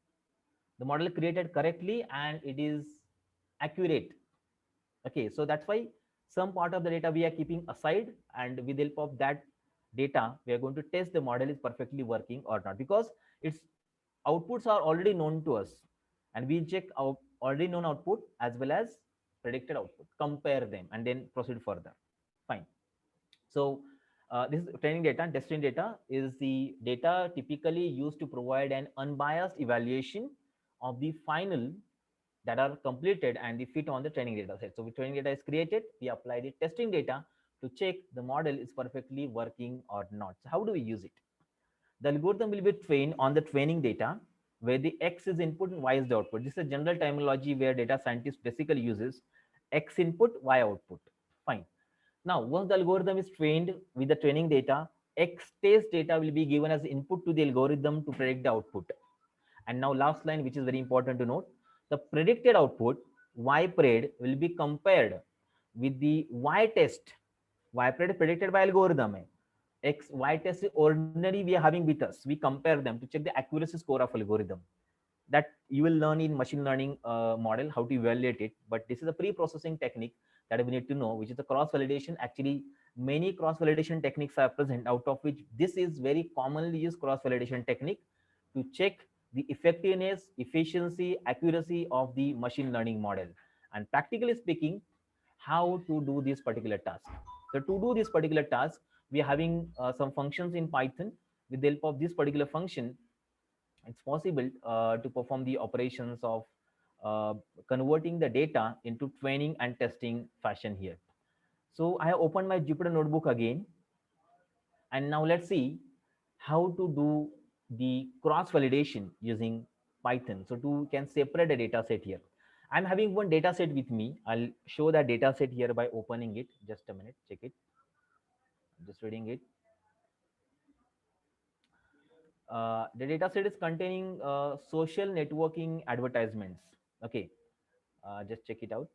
the model created correctly and it is accurate? Okay, so that's why some part of the data we are keeping aside, and with the help of that data we are going to test the model is perfectly working or not, because its outputs are already known to us, and we check our already known output as well as predicted output, compare them, and then proceed further. Fine. So this is training data, and testing data is the data typically used to provide an unbiased evaluation of the final that are completed and the fit on the training data set. So the training data is created, we apply the testing data to check the model is perfectly working or not. So how do we use it? The algorithm will be trained on the training data where the X is input and Y is the output. This is a general terminology where data scientists basically uses X input, Y output. Fine. Now, once the algorithm is trained with the training data, X test data will be given as input to the algorithm to predict the output. And now last line, which is very important to note, the predicted output Y pred will be compared with the Y test. Y pred predicted by algorithm. X, Y test ordinary we are having with us. We compare them to check the accuracy score of algorithm. That you will learn in machine learning model how to evaluate it. But this is a pre-processing technique that we need to know, which is the cross validation. Actually, many cross validation techniques are present, out of which this is very commonly used cross validation technique to check the effectiveness, efficiency, accuracy of the machine learning model. And practically speaking, how to do this particular task. So to do this particular task, we are having some functions in Python. With the help of this particular function, it's possible to perform the operations of uh, converting the data into training and testing fashion here. So I have opened my Jupyter notebook again, and now let's see how to do the cross validation using Python. So to can separate a data set here. I'm having one data set with me. I'll show that data set here by opening it. Just a minute, check it. I'm just reading it. The data set is containing social networking advertisements. Okay, just check it out.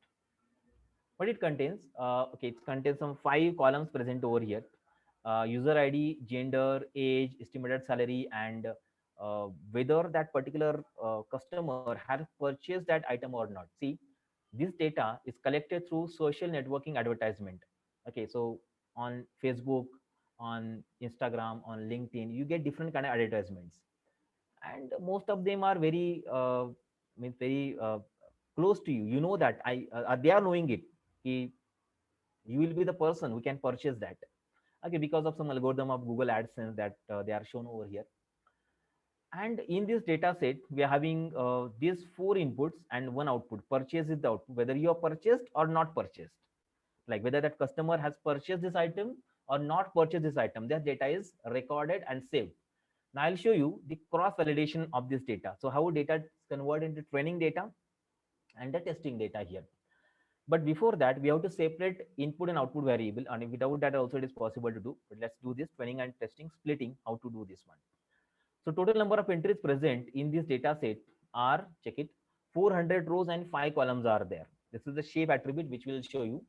What it contains? Okay, it contains some 5 columns present over here: user ID, gender, age, estimated salary, and whether that particular customer has purchased that item or not. See, this data is collected through social networking advertisement. Okay, so on Facebook, on Instagram, on LinkedIn, you get different kind of advertisements, and most of them are very means very close to you. You know that they are knowing it. You will be the person who can purchase that. Okay, because of some algorithm of Google AdSense that they are shown over here. And in this data set, we are having these 4 inputs and 1 output. Purchase is the output, whether you have purchased or not purchased, like whether that customer has purchased this item or not purchased this item. That data is recorded and saved. Now I'll show you the cross validation of this data. So how data is converted into training data and the testing data here. But before that, we have to separate input and output variable, and without that also it is possible to do. But let's do this training and testing splitting, how to do this one. So total number of entries present in this data set are, check it, 400 rows and 5 columns are there. This is the shape attribute which will show you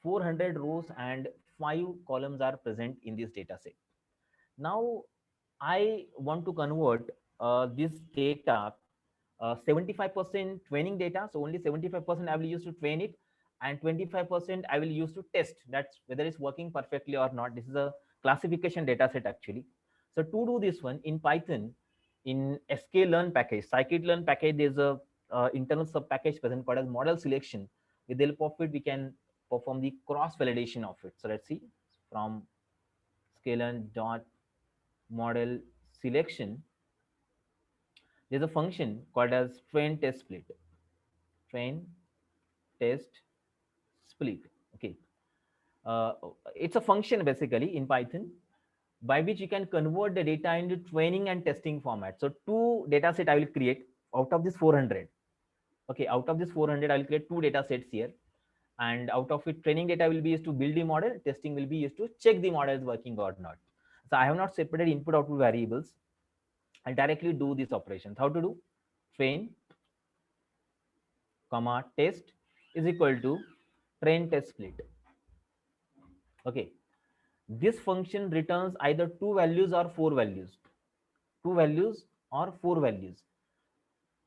400 rows and 5 columns are present in this data set. Now I want to convert this data 75% training data. So only 75% I will use to train it, and 25% I will use to test that's whether it's working perfectly or not. This is a classification data set actually. So to do this one in Python, in sklearn package, scikit-learn package, there's a internal sub package present called as model selection. With the help of it, we can perform the cross validation of it. So let's see from sklearn dot model selection. There's a function called as train test split. Train test split. Okay. Uh, it's a function basically in Python by which you can convert the data into training and testing format. So 2 data set I will create out of this 400. Okay, out of this 400, I will create 2 data sets here. And out of it, training data will be used to build the model, testing will be used to check the model is working or not. So I have not separated input output variables. I'll directly do these operations. How to do? Train, comma, test is equal to train test split. Okay, this function returns either 2 values or 4 values. 2 values or 4 values.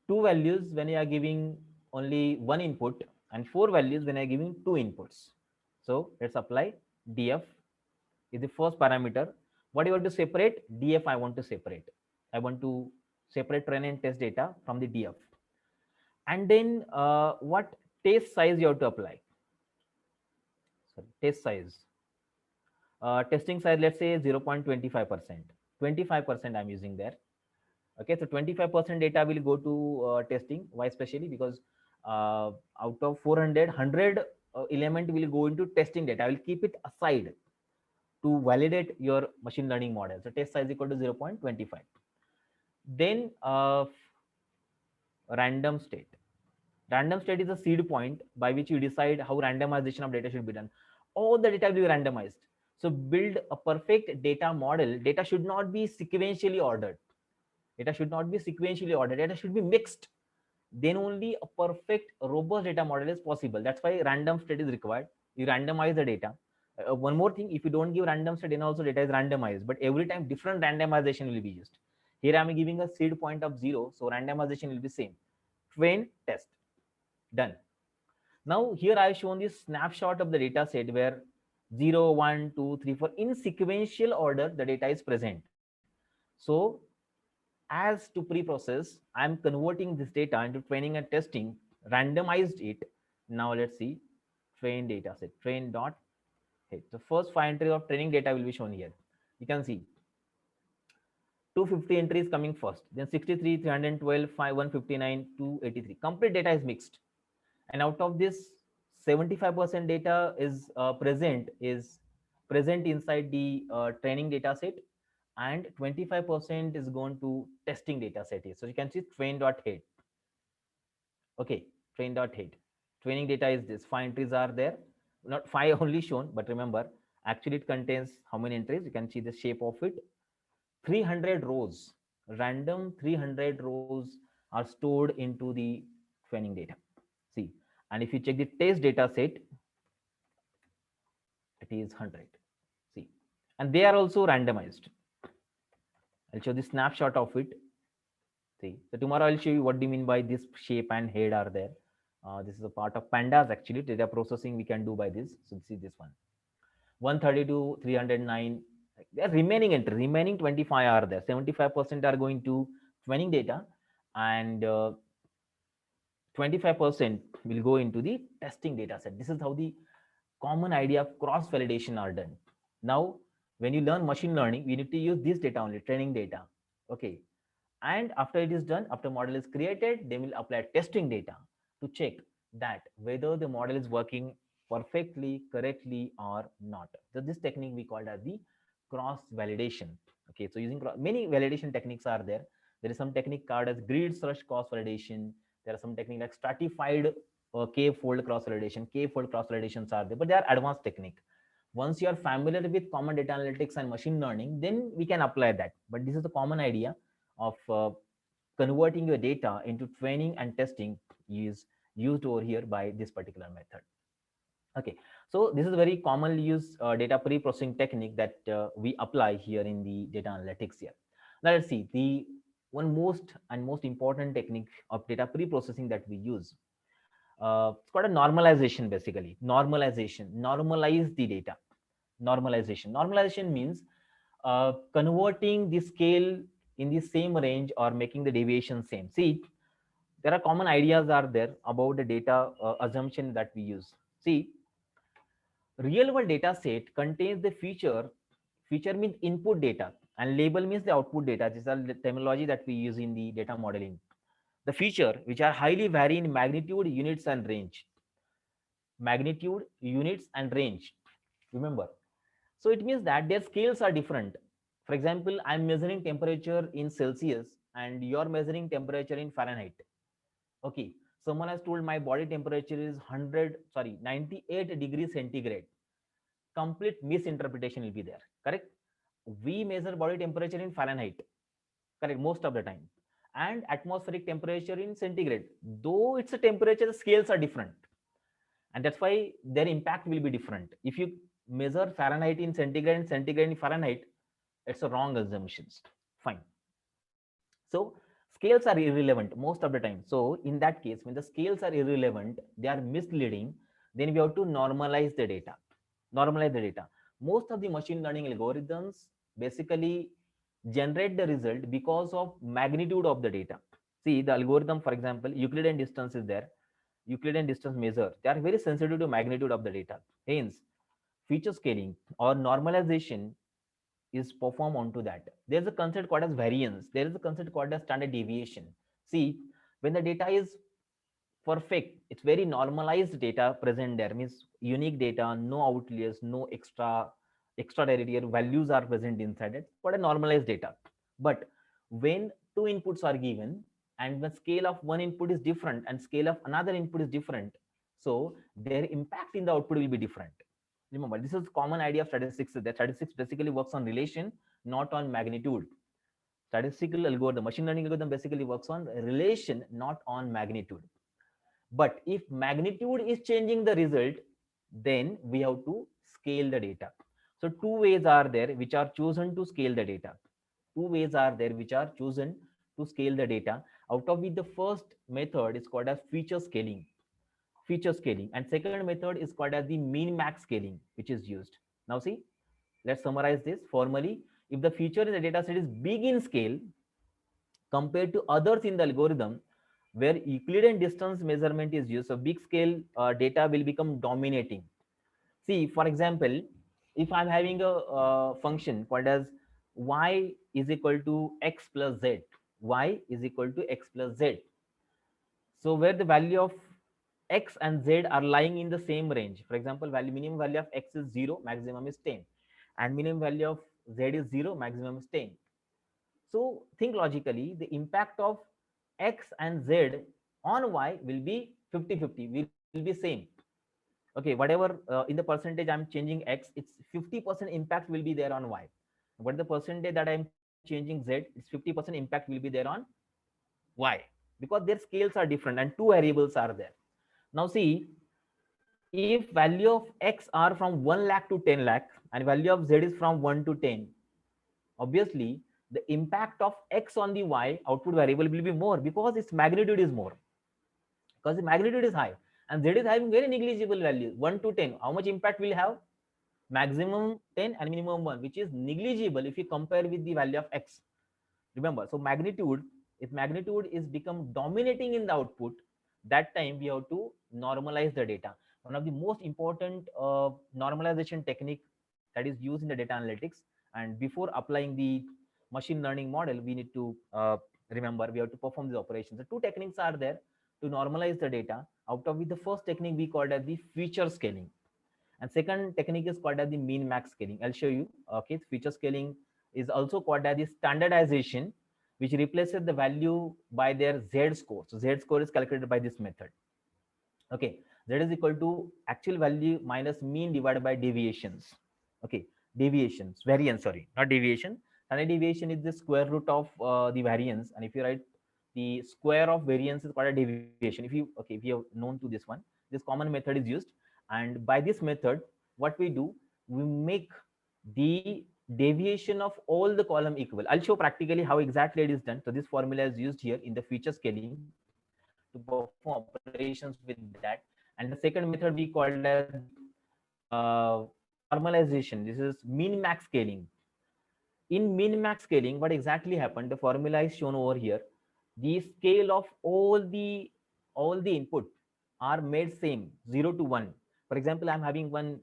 2 values when you are giving only 1 input, and 4 values when you are giving 2 inputs. So let's apply df is the first parameter. What you want to separate? Df I want to separate. I want to separate train and test data from the df. And then what test size you have to apply? Sorry, test size. Testing size, let's say 0.25%. 25% I'm using there. Okay, so 25% data will go to testing. Why especially? Because out of 400, 100 element will go into testing data. I will keep it aside to validate your machine learning model. So test size equal to 0.25. Then random state. Random state is a seed point by which you decide how randomization of data should be done. All the data will be randomized. So build a perfect data model. Data should not be sequentially ordered. Data should not be sequentially ordered. Data should be mixed. Then only a perfect, robust data model is possible. That's why random state is required. You randomize the data. One more thing, if you don't give random state, then also data is randomized. But every time different randomization will be used. Here I'm giving a seed point of 0, so randomization will be same. Train, test, done. Now here I've shown this snapshot of the data set where 0, 1, 2, 3, 4 in sequential order the data is present. So as to pre-process, I'm converting this data into training and testing, randomized it. Now let's see train data set, train dot hit. The first 5 entries of training data will be shown here. You can see 250 entries coming first, then 63, 312, 5, 159, 283. Complete data is mixed. And out of this, 75% data is present inside the training data set, and 25% is going to testing data set here. So you can see train.head. Okay, train.head. Training data is this. 5 entries are there. Not 5 only shown, but remember, actually it contains how many entries? You can see the shape of it. 300 rows. random 300 rows are stored into the training data. See, and if you check the test data set, it is 100. See, and they are also randomized. I'll show the snapshot of it. See, so tomorrow I'll show you what do you mean by this shape and head are there. This is a part of pandas actually. Data processing we can do by this. So see this one. 132, 309. They are remaining entry. Remaining 25 are there. 75% are going to training data, and 25% will go into the testing data set. This is how the common idea of cross validation are done. Now, when you learn machine learning, we need to use this data only, training data. Okay. And after it is done, after model is created, they will apply testing data to check that whether the model is working perfectly, correctly or not. So this technique we call as the cross validation. Okay, so using many validation techniques are there. There is some technique called as grid search cross validation. There are some technique like stratified k-fold cross validation. K-fold cross validations are there, but they are advanced technique. Once you are familiar with common data analytics and machine learning, then we can apply that. But this is the common idea of converting your data into training and testing is used over here by this particular method. Okay, so this is a very commonly used data pre-processing technique that we apply here in the data analytics here. Now let's see the one most important technique of data pre-processing that we use. It's called a normalization. Basically, normalize the data. Normalization means converting the scale in the same range or making the deviation same. See, there are common ideas are there about the data assumption that we use. See, real world data set contains the feature means input data, and label means the output data. These are the terminology that we use in the data modeling. The feature which are highly vary in magnitude, units and range. Magnitude, units and range, remember. So it means that their scales are different. For example, I'm measuring temperature in Celsius and you're measuring temperature in Fahrenheit. Okay, someone has told my body temperature is 98 degrees centigrade. Complete misinterpretation will be there, correct? We measure body temperature in Fahrenheit, correct, most of the time, and atmospheric temperature in centigrade. Though it's a temperature, the scales are different, and that's why their impact will be different. If you measure Fahrenheit in centigrade and centigrade in Fahrenheit, it's a wrong assumptions. Fine. So scales are irrelevant most of the time. So in that case, when the scales are irrelevant, they are misleading, then we have to normalize the data. Normalize the data. Most of the machine learning algorithms basically generate the result because of magnitude of the data. See, the algorithm, for example, Euclidean distance is there. Euclidean distance measure. They are very sensitive to magnitude of the data. Hence, feature scaling or normalization is performed onto that. There's a concept called as variance. There is a concept called as standard deviation. See, when the data is perfect, it's very normalized data present there, means unique data, no outliers, no extraterritorial values are present inside it, but a normalized data. But when two inputs are given and the scale of one input is different and scale of another input is different, so their impact in the output will be different. Remember, this is common idea of statistics. That statistics basically works on relation, not on magnitude. Statistical algorithm, machine learning algorithm basically works on relation, not on magnitude. But if magnitude is changing the result, then we have to scale the data. So two ways are there which are chosen to scale the data. Two ways are there which are chosen to scale the data. Out of which the first method is called as feature scaling. Feature scaling, and second method is called as the min max scaling, which is used. Now see, let's summarize this formally. If the feature in the data set is big in scale compared to others in the algorithm where Euclidean distance measurement is used, so big scale data will become dominating. See, for example, if I'm having a function called as y is equal to x plus z, y is equal to x plus z, so where the value of x and z are lying in the same range. For example, minimum value of x is 0, maximum is 10, and minimum value of z is 0, maximum is 10. So think logically, the impact of x and z on y will be 50-50, will be same. Okay, whatever in the percentage I'm changing x, it's 50% impact will be there on y. What the percentage that I'm changing Z, its 50% impact will be there on Y, because their scales are different and two variables are there. Now see, if value of X are from 1 lakh to 10 lakh and value of Z is from 1 to 10, obviously the impact of X on the Y output variable will be more because its magnitude is more, because the magnitude is high and Z is having very negligible value 1 to 10. How much impact will have? Maximum 10 and minimum 1, which is negligible if you compare with the value of X. Remember, so magnitude, if magnitude is become dominating in the output, that time we have to normalize the data. One of the most important normalization technique that is used in the data analytics, and before applying the machine learning model, we need to remember we have to perform the operations. The two techniques are there to normalize the data. Out of which the first technique we called as the feature scaling, and second technique is called as the mean max scaling. I'll show you. Okay, feature scaling is also called as the standardization, which replaces the value by their Z score. So Z score is calculated by this method. Okay, Z is equal to actual value minus mean divided by deviations. Okay, deviations, variance, sorry, not deviation. Standard deviation is the square root of the variance, and if you write the square of variance is called a deviation. If you have known to this one, this common method is used, and by this method, what we do, we make the deviation of all the column equal. I'll show practically how exactly it is done. So this formula is used here in the feature scaling to perform operations with that. And the second method we called as normalization. This is min max scaling. In min max scaling, what exactly happened? The formula is shown over here. The scale of all the input are made same, 0 to 1. For example, I'm having one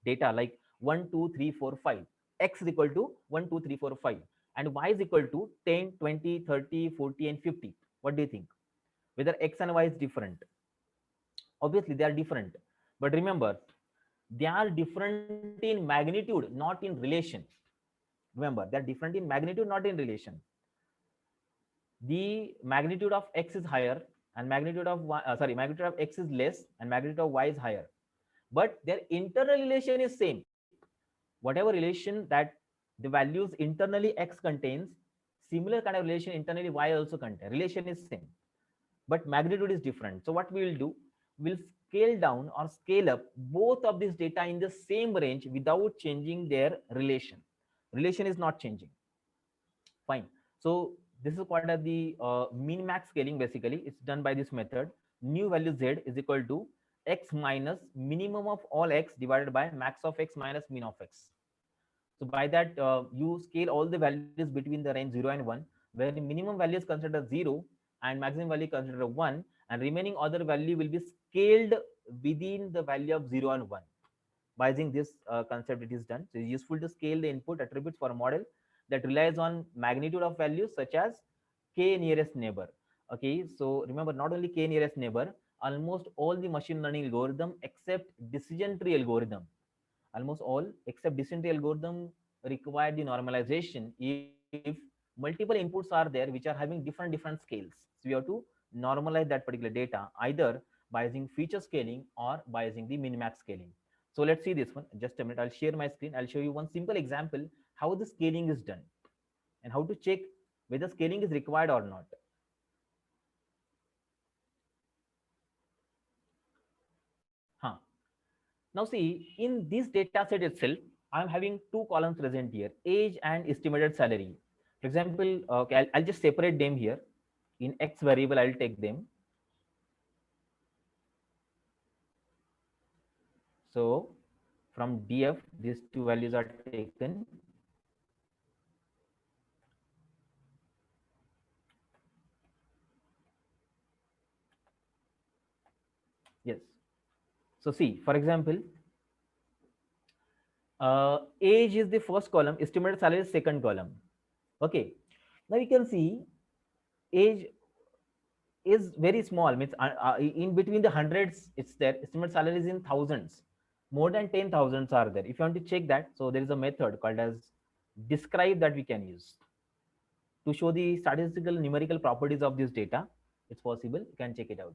data like 1, 2, 3, 4, 5. X is equal to 1, 2, 3, 4, 5. And Y is equal to 10, 20, 30, 40, and 50. What do you think? Whether X and Y is different? Obviously, they are different. But remember, they are different in magnitude, not in relation. Remember, they are different in magnitude, not in relation. The magnitude of X is higher and magnitude of magnitude of X is less and magnitude of Y is higher. But their internal relation is same. Whatever relation that the values internally X contains, similar kind of relation internally Y also contains. Relation is same, but magnitude is different. So what we will do, we'll scale down or scale up both of these data in the same range without changing their relation. Relation is not changing. Fine. So this is called as the min max scaling. Basically, it's done by this method. New value Z is equal to X minus minimum of all X divided by max of X minus min of X. So by that, you scale all the values between the range 0 and 1, where the minimum value is considered 0 and maximum value considered 1, and remaining other value will be scaled within the value of 0 and 1. By using this concept, it is done. So it's useful to scale the input attributes for a model that relies on magnitude of values such as k nearest neighbor. Okay, so remember, not only k nearest neighbor, almost all the machine learning algorithm except decision tree algorithm, almost all except decision tree algorithm require the normalization if multiple inputs are there which are having different scales. So we have to normalize that particular data either by using feature scaling or by using the min max scaling. So let's see this one. Just a minute, I'll share my screen. I'll show you one simple example how the scaling is done and how to check whether scaling is required or not. Now see, in this data set itself, I'm having two columns present here, age and estimated salary. For example, okay, I'll just separate them here. In X variable, I'll take them. So from DF, these two values are taken. Yes. So see, for example, age is the first column, estimated salary is second column. Okay. Now you can see age is very small, means in between the hundreds, it's there. Estimated salary is in thousands. More than 10,000 are there. If you want to check that, so there is a method called as describe that we can use to show the statistical numerical properties of this data. It's possible. You can check it out.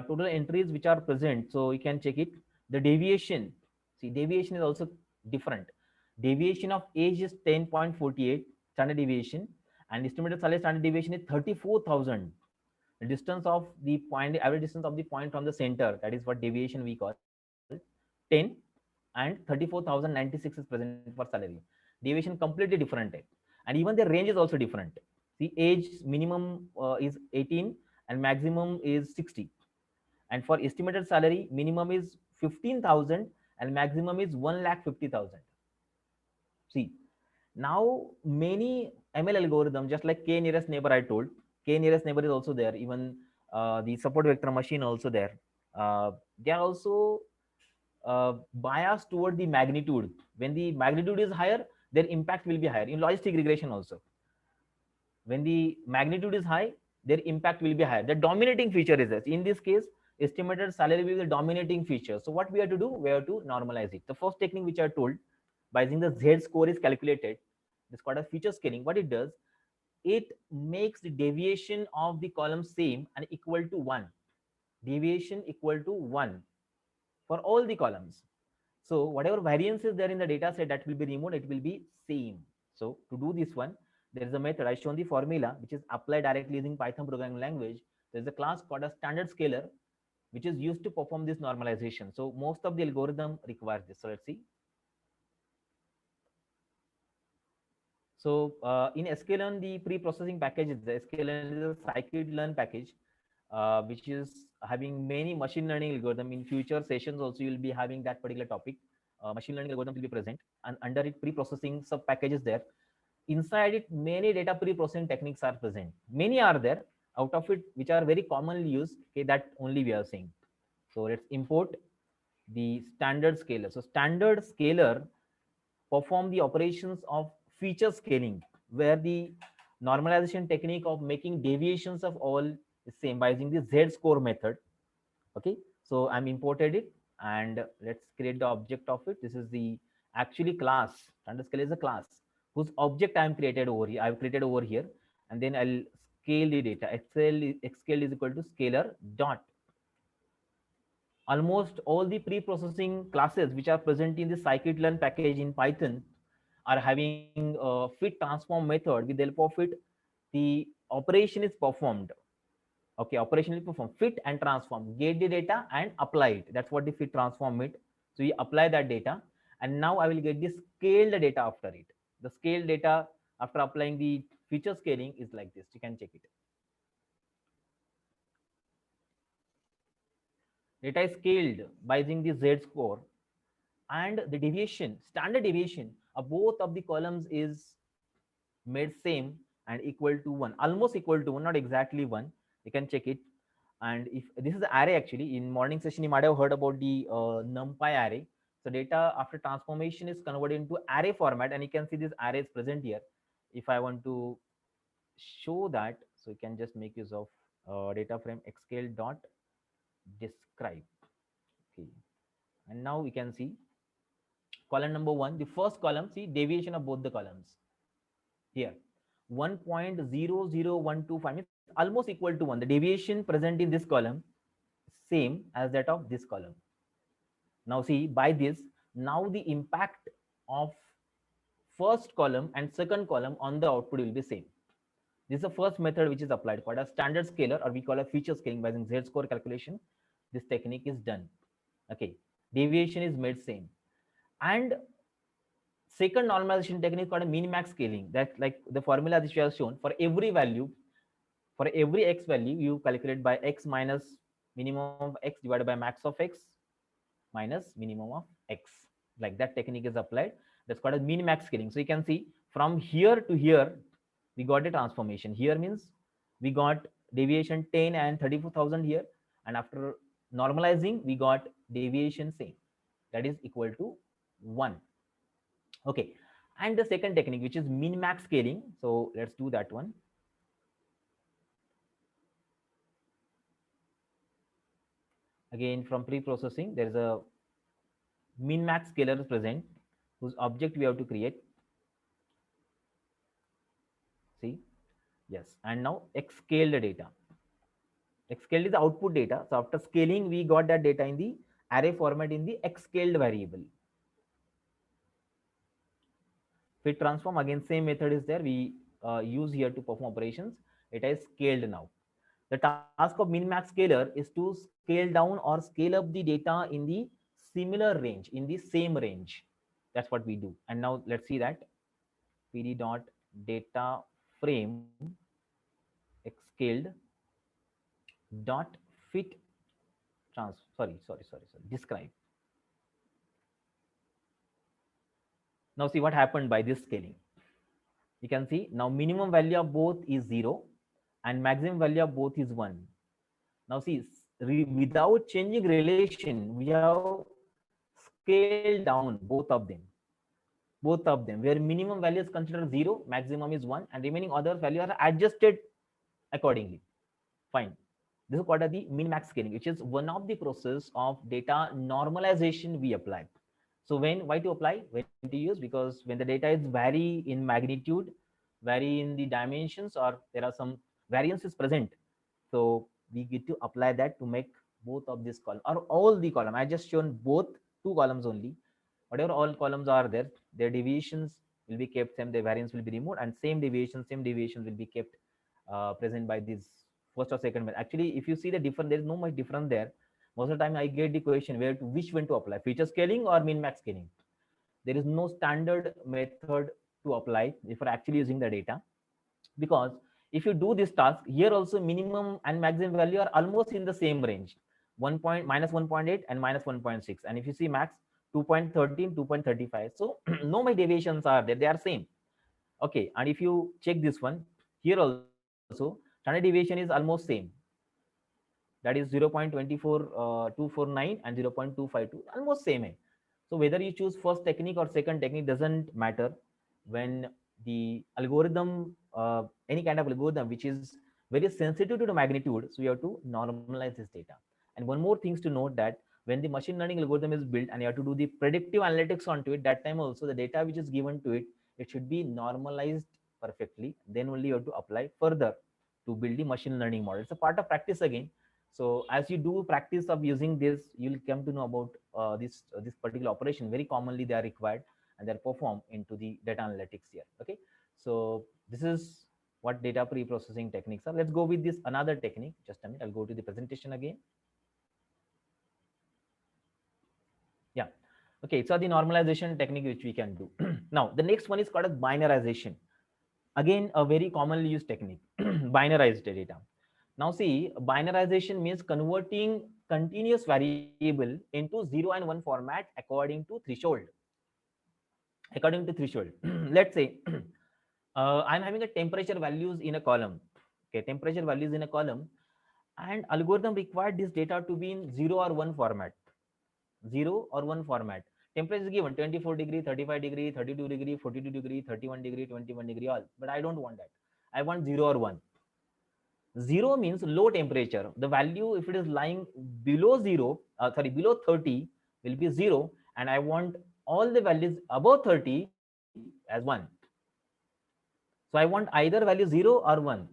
Total entries which are present, so you can check it. The deviation is also different. Deviation of age is 10.48 standard deviation, and estimated salary standard deviation is 34,000. The distance of the point, the average distance of the point from the center, that is what deviation we call 10, and 34,096 is present for salary. Deviation completely different, and even the range is also different. The age minimum is 18 and maximum is 60. And for estimated salary, minimum is 15,000 and maximum is 1,50,000. See, now many ML algorithm, just like k nearest neighbor I told, k nearest neighbor is also there. Even the support vector machine also there. They are also biased toward the magnitude. When the magnitude is higher, their impact will be higher. In logistic regression also, when the magnitude is high, their impact will be higher. The dominating feature is this. In this case, estimated salary will be the dominating feature. So what we have to do, we have to normalize it. The first technique which I told, by using the Z score is calculated. It's called a feature scaling. What it does, it makes the deviation of the column same and equal to 1. Deviation equal to 1 for all the columns. So whatever variance is there in the data set that will be removed, it will be same. So to do this one, there is a method. I shown the formula which is applied directly using Python programming language. There is a class called a standard scaler which is used to perform this normalization. So most of the algorithm requires this. So let's see. So in sklearn, the pre-processing package is the sklearn is a scikit-learn package, which is having many machine learning algorithm. In future sessions also, you will be having that particular topic. Machine learning algorithm will be present, and under it, pre-processing sub packages there. Inside it, many data pre-processing techniques are present. Many are there. Out of it, which are very commonly used, okay, that only we are seeing. So let's import the standard scaler. So standard scaler perform the operations of feature scaling, where the normalization technique of making deviations of all is same by using the Z score method. Okay, so I'm imported it, and let's create the object of it. This is the actually class. Standard scale is a class whose object I'm created over here. I've created over here, and then I'll scale the data. Xscale is equal to scalar dot. Almost all the pre-processing classes which are present in the scikit-learn package in Python are having a fit transform method. With the help of it, the operation is performed. Okay, operation is performed. Fit and transform. Get the data and apply it. That's what the fit transform means. So we apply that data, and now I will get the scaled data after it. The scaled data after applying the feature scaling is like this. You can check it. Data is scaled by using the Z score, and the deviation, standard deviation of both of the columns is made same and equal to 1, almost equal to 1, not exactly 1. You can check it. And if this is the array, actually in morning session you might have heard about the numpy array. So data after transformation is converted into array format, and you can see this array is present here. If I want to show that, so you can just make use of data frame xscale dot describe. Okay, and now we can see column number 1, the first column, see deviation of both the columns here, 1.00125 means almost equal to 1. The deviation present in this column same as that of this column. Now see, by this, now the impact of first column and second column on the output will be same. This is the first method which is applied, called a standard scaler, or we call a feature scaling by using Z score calculation. This technique is done. Okay, deviation is made same. And second normalization technique called a min max scaling. That's like the formula which we have shown. For every value, for every x value, you calculate by x minus minimum of x divided by max of x minus minimum of x. Like that technique is applied. That's called as min max scaling. So you can see from here to here, we got a transformation. Here means we got deviation 10 and 34,000 here. And after normalizing, we got deviation same. That is equal to 1. Okay, and the second technique, which is min max scaling. So let's do that one. Again, from pre-processing, there is a min max scaler is present, whose object we have to create. See, yes, and now xscale the data. Xscale is the output data. So after scaling, we got that data in the array format in the xscaled variable. Fit transform, again, same method is there. We use here to perform operations. It is scaled now. The task of min-max scaler is to scale down or scale up the data in the similar range, in the same range. That's what we do. And now let's see that pd dot data frame scaled dot fit describe. Now see what happened by this scaling. You can see now minimum value of both is 0 and maximum value of both is 1. Now see, without changing relation, we have scaled down both of them, where minimum value is considered 0, maximum is 1, and remaining other values are adjusted accordingly. Fine. This is called the min-max scaling, which is one of the process of data normalization we apply. So why to apply, when to use? Because when the data is vary in magnitude, vary in the dimensions, or there are some variances present, so we get to apply that to make both of this column or all the column. I just shown both two columns only. Whatever all columns are there, their deviations will be kept same, their variance will be removed, and same deviations will be kept present by this first or second one. Actually, if you see the difference, there is no much difference there. Most of the time I get the question where to which one to apply, feature scaling or min max scaling. There is no standard method to apply if you're actually using the data, because if you do this task here also, minimum and maximum value are almost in the same range, 1.8 and -1.6, and if you see max 2.13, 2.35, so no my deviations are there, they are same. Okay, and if you check this one here also, standard deviation is almost same, that is 0.249 and 0.252, almost same. So whether you choose first technique or second technique doesn't matter. When the algorithm, any kind of algorithm which is very sensitive to the magnitude, so you have to normalize this data. And one more things to note, that when the machine learning algorithm is built and you have to do the predictive analytics onto it, that time also the data which is given to it, it should be normalized perfectly. Then only you have to apply further to build the machine learning model. It's a part of practice again. So as you do practice of using this, you'll come to know about this particular operation. Very commonly they are required and they're performed into the data analytics here. Okay, so this is what data pre-processing techniques are. Let's go with this another technique. Just a minute, I'll go to the presentation again. Yeah, okay, so the normalization technique which we can do. Now the next one is called as binarization. Again, a very commonly used technique. Binarized data. Now see, binarization means converting continuous variable into 0 and 1 format according to threshold. According to threshold. Let's say I'm having a temperature values in a column. Okay, temperature values in a column, and algorithm required this data to be in 0 or 1 format. 0 or 1 format. Temperature is given 24 degree, 35 degree, 32 degree, 42 degree, 31 degree, 21 degree, all. But I don't want that. I want 0 or 1. 0 means low temperature. The value, if it is lying below 0, below 30 will be 0, and I want all the values above 30 as 1. So I want either value 0 or 1.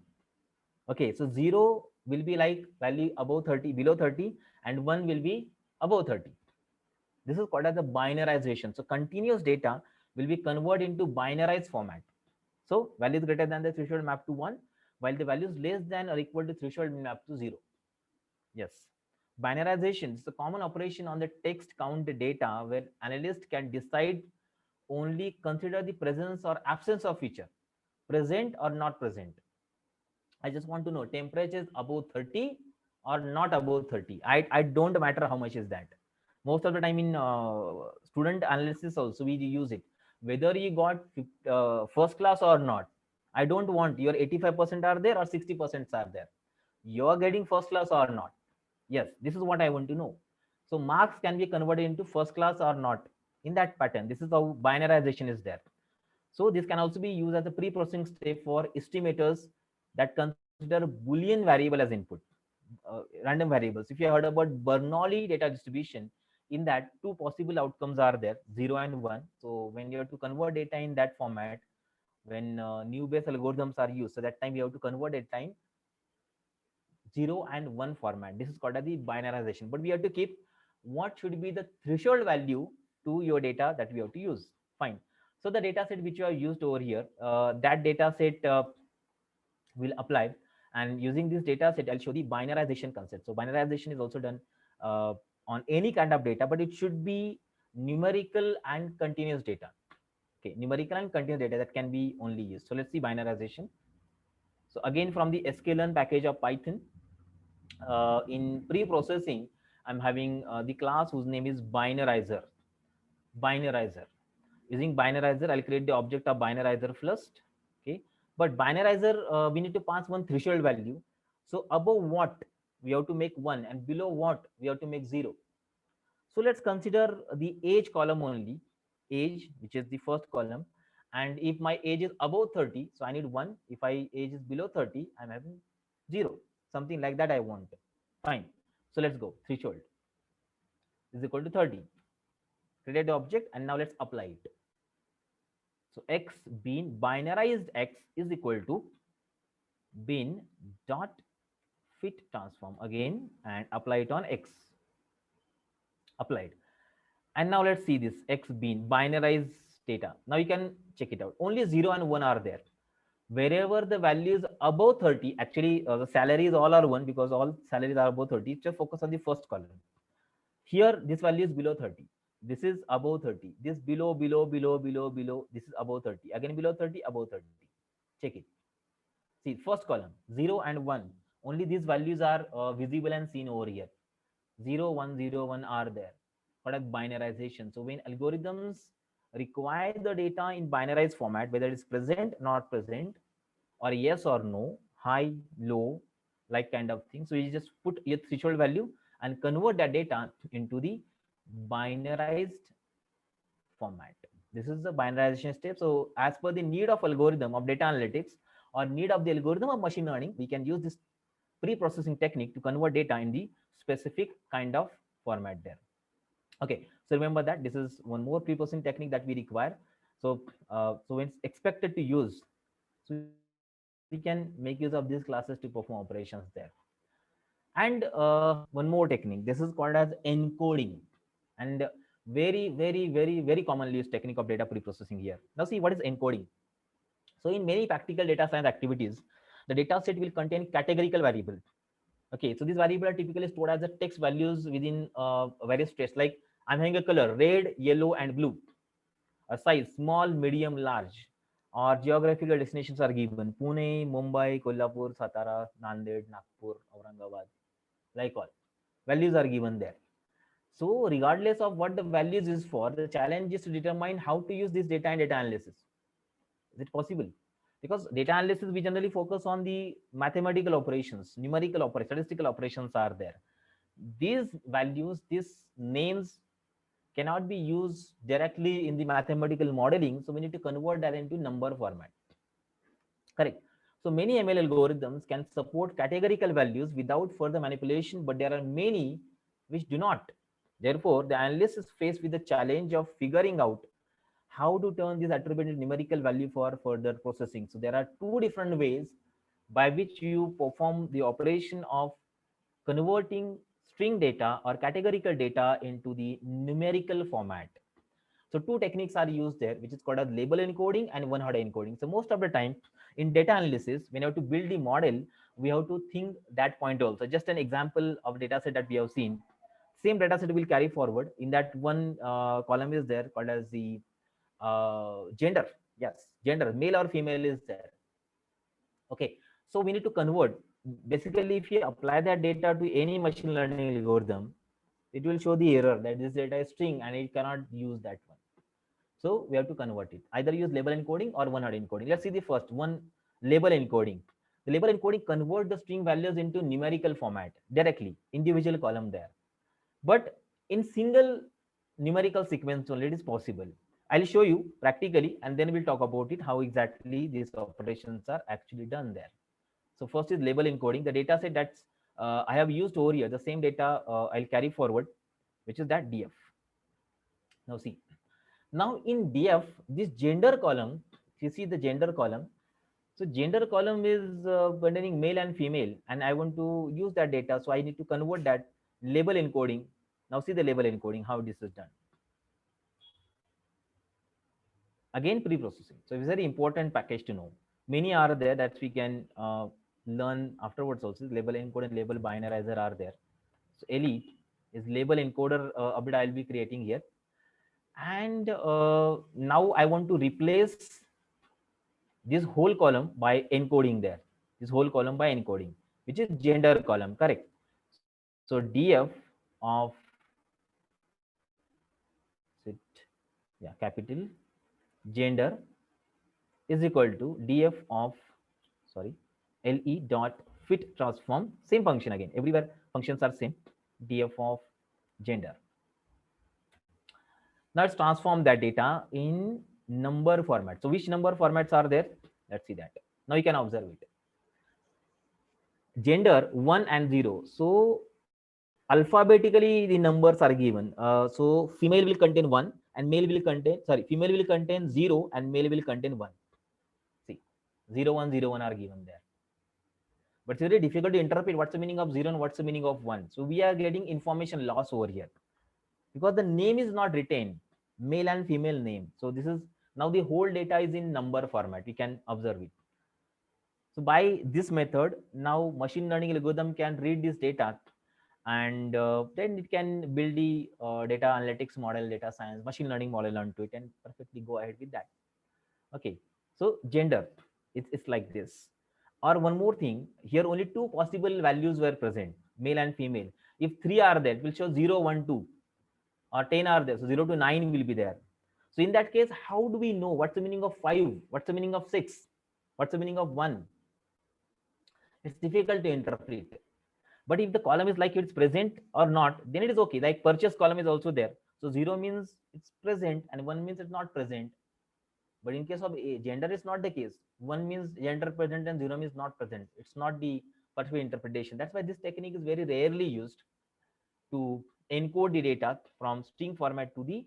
Okay, so 0 will be like value above 30, below 30, and 1 will be above 30. This is called as the binarization. So continuous data will be converted into binarized format. So value is greater than the threshold map to 1, while the value is less than or equal to threshold map to 0. Yes. Binarization is a common operation on the text count data where analysts can decide only consider the presence or absence of feature, present or not present. I just want to know temperature is above 30 or not above 30. I don't matter how much is that. Most of the time in student analysis also we use it. Whether you got first class or not, I don't want your 85% are there or 60% are there. You are getting first class or not. Yes, this is what I want to know. So marks can be converted into first class or not in that pattern. This is how binarization is there. So this can also be used as a pre-processing step for estimators that consider Boolean variable as input, random variables. If you heard about Bernoulli data distribution, in that two possible outcomes are there, 0 and 1. So when you have to convert data in that format, when new Bayes algorithms are used, so that time you have to convert at time 0 and 1 format. This is called as the binarization. But we have to keep what should be the threshold value to your data that we have to use. Fine. So the data set which you have used over here, that data set will apply. And using this data set, I'll show the binarization concept. So binarization is also done uh, on any kind of data, but it should be numerical and continuous data. Okay, numerical and continuous data that can be only used. So let's see binarization. So again, from the sklearn package of Python, in pre-processing, I'm having the class whose name is binarizer. Binarizer. Using binarizer, I'll create the object of binarizer first. Okay, but binarizer, we need to pass one threshold value. So above what we have to make 1, and below what we have to make 0. So let's consider the age column only, age, which is the first column. And if my age is above 30, so I need 1. If my age is below 30, I'm having 0. Something like that I want. Fine. So let's go. Threshold is equal to 30. Create the object, and now let's apply it. So x bin binarized x is equal to bin dot fit transform again, and apply it on x. Applied. And now let's see this x bin binarize data. Now you can check it out. Only 0 and 1 are there. Wherever the value is above 30, actually the salaries all are 1 because all salaries are above 30. Just focus on the first column. Here this value is below 30. This is above 30. This below, below, below, below, below. This is above 30. Again below 30, above 30. Check it. See, first column 0 and 1. Only these values are visible and seen over here. 0, 1, 0, 1 are there. What is binarization? So when algorithms require the data in binarized format, whether it's present, not present, or yes or no, high, low, like kind of thing. So you just put your threshold value and convert that data into the binarized format. This is the binarization step. So as per the need of algorithm of data analytics or need of the algorithm of machine learning, we can use this pre-processing technique to convert data in the specific kind of format there. Okay, so remember that this is one more pre-processing technique that we require. So so when it's expected to use, so we can make use of these classes to perform operations there. And one more technique, this is called as encoding, and very commonly used technique of data pre-processing here. Now see what is encoding. So in many practical data science activities, the data set will contain categorical variable. Okay, so these variables are typically stored as the text values within various states. Like I'm having a color red, yellow, and blue. A size small, medium, large. Or geographical destinations are given: Pune, Mumbai, Kolhapur, Satara, Nanded, Nagpur, Aurangabad. Like all values are given there. So regardless of what the values is for, the challenge is to determine how to use this data in data analysis. Is it possible? Because data analysis, we generally focus on the mathematical operations, numerical operations, statistical operations are there. These values, these names cannot be used directly in the mathematical modeling. So we need to convert that into number format. Correct. So many ML algorithms can support categorical values without further manipulation, but there are many which do not. Therefore, the analyst is faced with the challenge of figuring out how to turn this attribute into numerical value for further processing. So there are two different ways by which you perform the operation of converting string data or categorical data into the numerical format. So two techniques are used there, which is called as label encoding and one-hot encoding. So most of the time in data analysis, when you have to build the model, we have to think that point also. Just an example of data set that we have seen. Same data set will carry forward. In that one column is there called as the gender. Yes, gender, male or female is there. Okay, so we need to convert. Basically, if you apply that data to any machine learning algorithm, it will show the error that this data is string and it cannot use that one. So we have to convert it. Either use label encoding or one-hot encoding. Let's see the first one, label encoding. The label encoding convert the string values into numerical format directly, individual column there. But in single numerical sequence only it is possible. I'll show you practically and then we'll talk about it, how exactly these operations are actually done there. So first is label encoding. The data set that's I have used over here, the same data I'll carry forward, which is that DF. Now see, now in DF, this gender column, if you see the gender column, so gender column is containing male and female, and I want to use that data, so I need to convert that label encoding. Now see the label encoding, how this is done. Again, pre-processing. So it's a very important package to know. Many are there that we can learn afterwards also. Label encoder and label binarizer are there. So LE is label encoder update I'll be creating here. And now I want to replace this whole column by encoding there. This whole column by encoding, which is gender column, correct? So df of sit, yeah, capital gender is equal to df of, sorry, le dot fit transform, same function again, everywhere functions are same, df of gender. Now let's transform that data in number format. So which number formats are there? Let's see that. Now you can observe it. Gender 1 and 0. So alphabetically the numbers are given. So female will contain 1 and male will contain, sorry, female will contain 0 and male will contain 1. See, 0 1 0 1 are given there. But it's very difficult to interpret what's the meaning of 0 and what's the meaning of 1. So we are getting information loss over here because the name is not retained, male and female name. So this is, now the whole data is in number format. We can observe it. So by this method, now machine learning algorithm can read this data, and then it can build the data analytics model, data science, machine learning model onto it, and perfectly go ahead with that. Okay, so gender, it's like this. Or one more thing, here only two possible values were present, male and female. If three are there, it will show 0 1 2, or 10 are there, so 0 to 9 will be there. So in that case, how do we know what's the meaning of 5, what's the meaning of 6, what's the meaning of 1? It's difficult to interpret. But if the column is like it's present or not, then it is okay. Like purchase column is also there. So 0 means it's present and 1 means it's not present. But in case of a, gender is not the case. 1 means gender present and 0 means not present. It's not the perfect interpretation. That's why this technique is very rarely used to encode the data from string format to the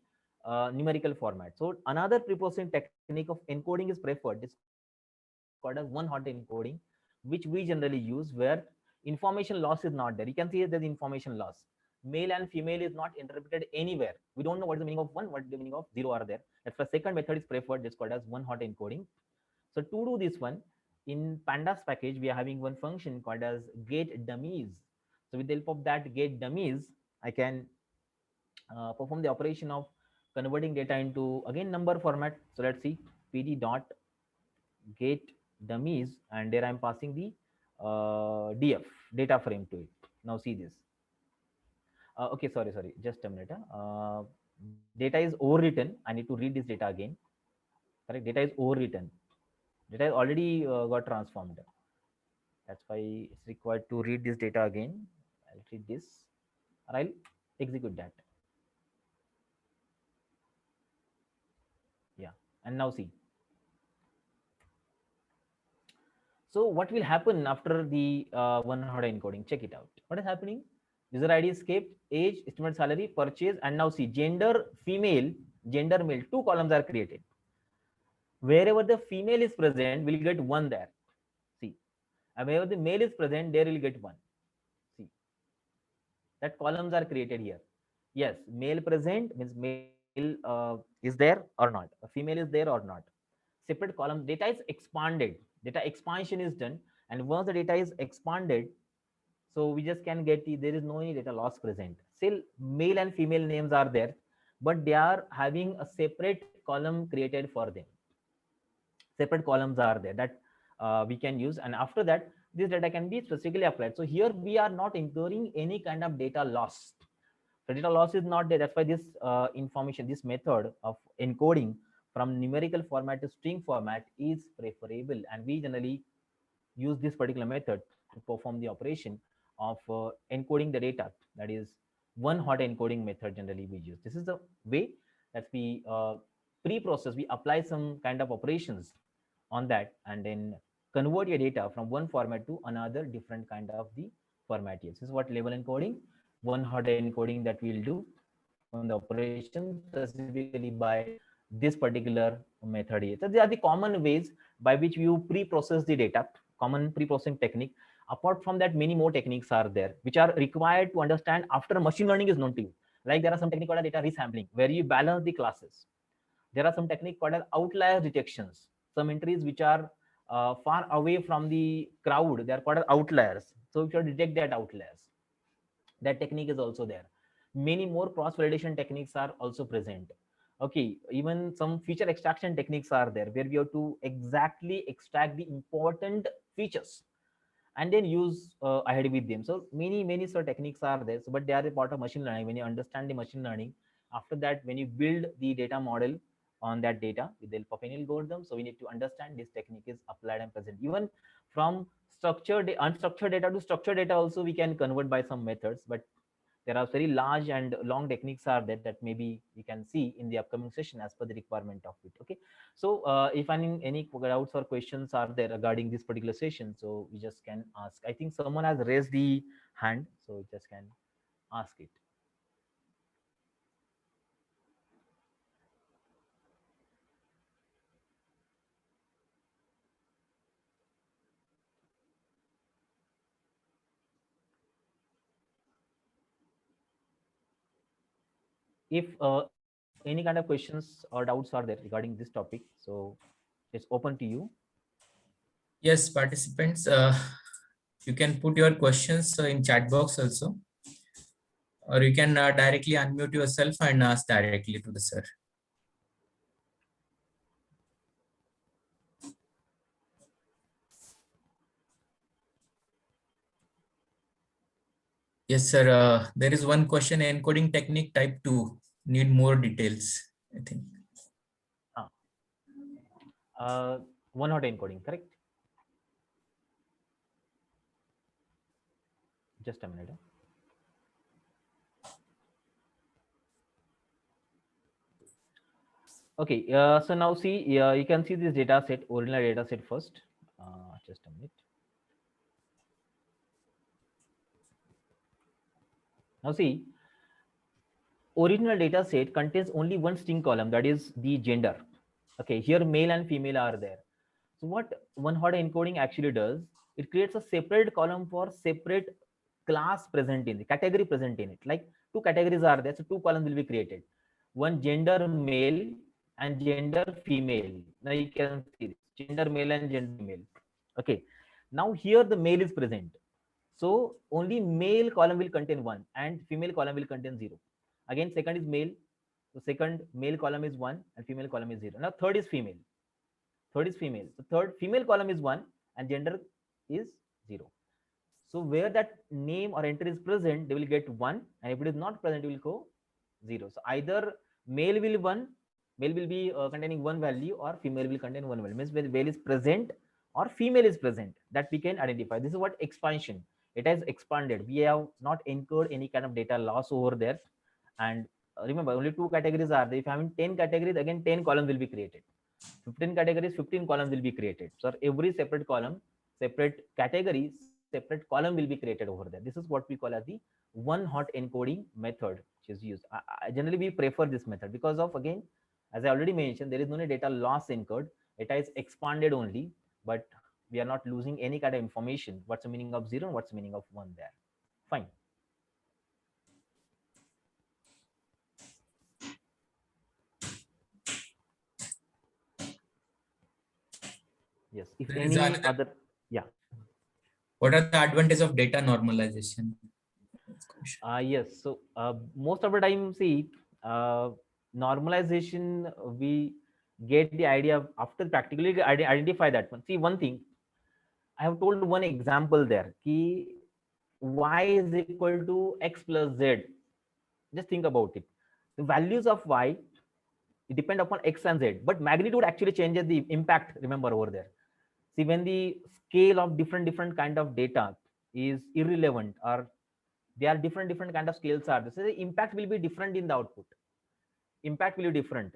numerical format. So another pre-processing technique of encoding is preferred. It's called as one-hot encoding, which we generally use, where information loss is not there. You can see there's information loss. Male and female is not interpreted anywhere. We don't know what is the meaning of 1, what is the meaning of 0 are there. That's why second method is preferred. It's called as one-hot encoding. So to do this one, in pandas package, we are having one function called as get dummies. So with the help of that get dummies, I can perform the operation of converting data into again number format. So let's see, pd dot get dummies, and there I'm passing the df data frame to it. Now see this. Okay, sorry, just a minute. Data is overwritten. I need to read this data again. Correct, data is overwritten. Data is already got transformed. That's why it's required to read this data again. I'll read this, or I'll execute that. Yeah, and now see. So what will happen after the one-hot encoding? Check it out. What is happening? User ID escaped, age, estimated salary, purchase, and now see gender female, gender male. Two columns are created. Wherever the female is present, we'll get 1 there. See, and wherever the male is present, there will get 1. See, that columns are created here. Yes, male present means male is there or not. A female is there or not. Separate column. Data is expanded. Data expansion is done, and once the data is expanded, so we just can get there is no any data loss present. Still male and female names are there, but they are having a separate column created for them. Separate columns are there that we can use, and after that this data can be specifically applied. So here we are not incurring any kind of data loss. So data loss is not there. That's why this information, this method of encoding from numerical format to string format is preferable, and we generally use this particular method to perform the operation of encoding the data. That is one-hot encoding method generally we use. This is the way that we pre-process, we apply some kind of operations on that, and then convert your data from one format to another different kind of the format. Yes, this is what label encoding, one-hot encoding that we'll do on the operation specifically by this particular method here. So they are the common ways by which you pre-process the data, common pre-processing technique. Apart from that, many more techniques are there which are required to understand after machine learning is known to you. Like there are some techniques called data resampling, where you balance the classes. There are some technique called as outlier detections. Some entries which are far away from the crowd, they are called as outliers. So if you detect that outliers, that technique is also there. Many more cross validation techniques are also present. Okay, even some feature extraction techniques are there, where we have to exactly extract the important features and then use ahead with them. So many sort of techniques are there. So, but they are a part of machine learning. When you understand the machine learning, after that, when you build the data model on that data with the help of any algorithm, so we need to understand this technique is applied and present. Even from unstructured data to structured data also we can convert by some methods, but there are very large and long techniques are there that maybe we can see in the upcoming session as per the requirement of it. Okay, so if any doubts or questions are there regarding this particular session, so we just can ask. I think someone has raised the hand, so we just can ask it. If any kind of questions or doubts are there regarding this topic, so it's open to you. Yes, participants, you can put your questions in chat box also, or you can directly unmute yourself and ask directly to the sir. Yes, sir. There is one question: encoding technique type 2. Need more details, I think. One hot encoding, correct? Just a minute. Okay, so now see, you can see this data set, original data set first. Just a minute. Now see, original data set contains only one string column, that is the gender. Okay, here male and female are there. So what one hot encoding actually does, it creates a separate column for separate class present in the category present in it. Like two categories are there, so two columns will be created. One gender male and gender female. Now you can see this, gender male and gender female. Okay, now here the male is present. So only male column will contain 1 and female column will contain 0. Again, second is male. So second male column is 1 and female column is 0. Now third is female. Third is female. So third female column is 1 and gender is 0. So where that name or entry is present, they will get 1, and if it is not present, it will go 0. So either male will be containing one value, or female will contain one value. Means when male is present or female is present, that we can identify. This is what expansion. It has expanded. We have not incurred any kind of data loss over there. And remember, only two categories are there. If having 10 categories, again 10 columns will be created. 15 categories, 15 columns will be created. So every separate column, separate category, separate column will be created over there. This is what we call as the one hot encoding method, which is used. Generally, we prefer this method because of, again, as I already mentioned, there is no data loss incurred. Data is expanded only, but we are not losing any kind of information. What's the meaning of 0 and what's the meaning of 1 there? Fine. Yes. If There is any another, other, yeah. what are the advantages of data normalization? Yes. So most of the time, see, normalization, we get the idea after practically identify that one. See, one thing, I have told one example there, ki y is equal to x plus z. Just think about it. The values of y depend upon x and z, but magnitude actually changes the impact. Remember over there. See, when the scale of different kind of data is irrelevant, or there are different kind of scales are there, so the impact will be different in the output. Impact will be different.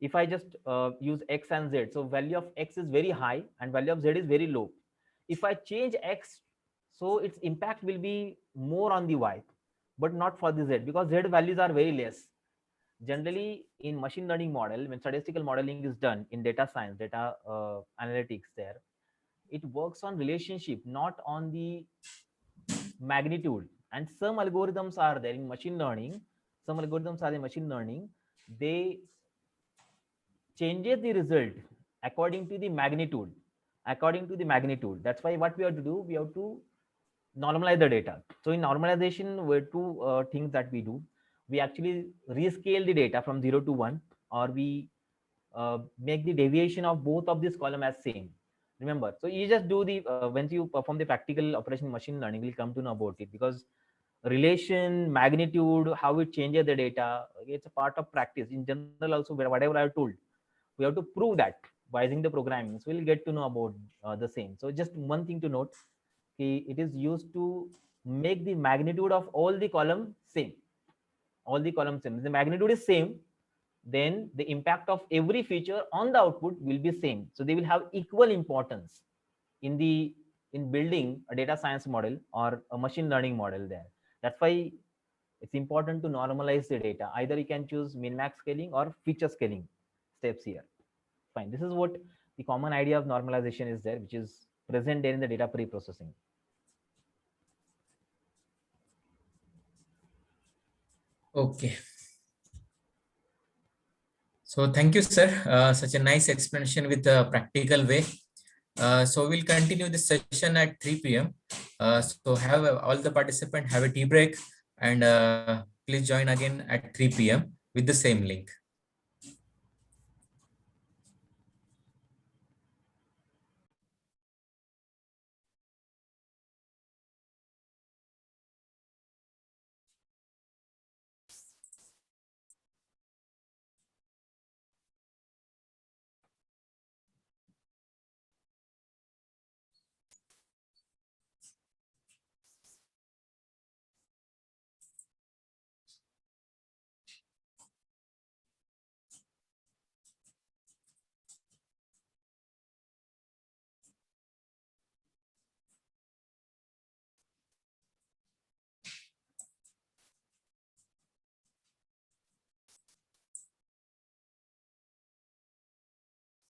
If I just use x and z, so value of x is very high and value of z is very low. If I change x, so its impact will be more on the y, but not for the z, because z values are very less. Generally, in machine learning model, when statistical modeling is done in data science, data analytics, there it works on relationship, not on the magnitude. And some algorithms are there in machine learning, some algorithms are in machine learning, they changes the result according to the magnitude. According to the magnitude. That's why what we have to do, we have to normalize the data. So in normalization, were two things that we do. We actually rescale the data from 0 to 1, or we make the deviation of both of this column as same. Remember, so you just do the once you perform the practical operation in machine learning, we'll come to know about it, because relation, magnitude, how it changes the data, it's a part of practice. In general, also whatever I have told, we have to prove that by using the programming. So we'll get to know about the same. So just one thing to note, it is used to make the magnitude of all the column same. All the columns same. If the magnitude is same, then the impact of every feature on the output will be same. So they will have equal importance in building a data science model or a machine learning model there. That's why it's important to normalize the data. Either you can choose min-max scaling or feature scaling steps here. Fine. This is what the common idea of normalization is there, which is present there in the data pre-processing. Okay. So thank you, sir. Such a nice explanation with a practical way. So we'll continue this session at 3 p.m. So have all the participants have a tea break, and please join again at 3 p.m. with the same link.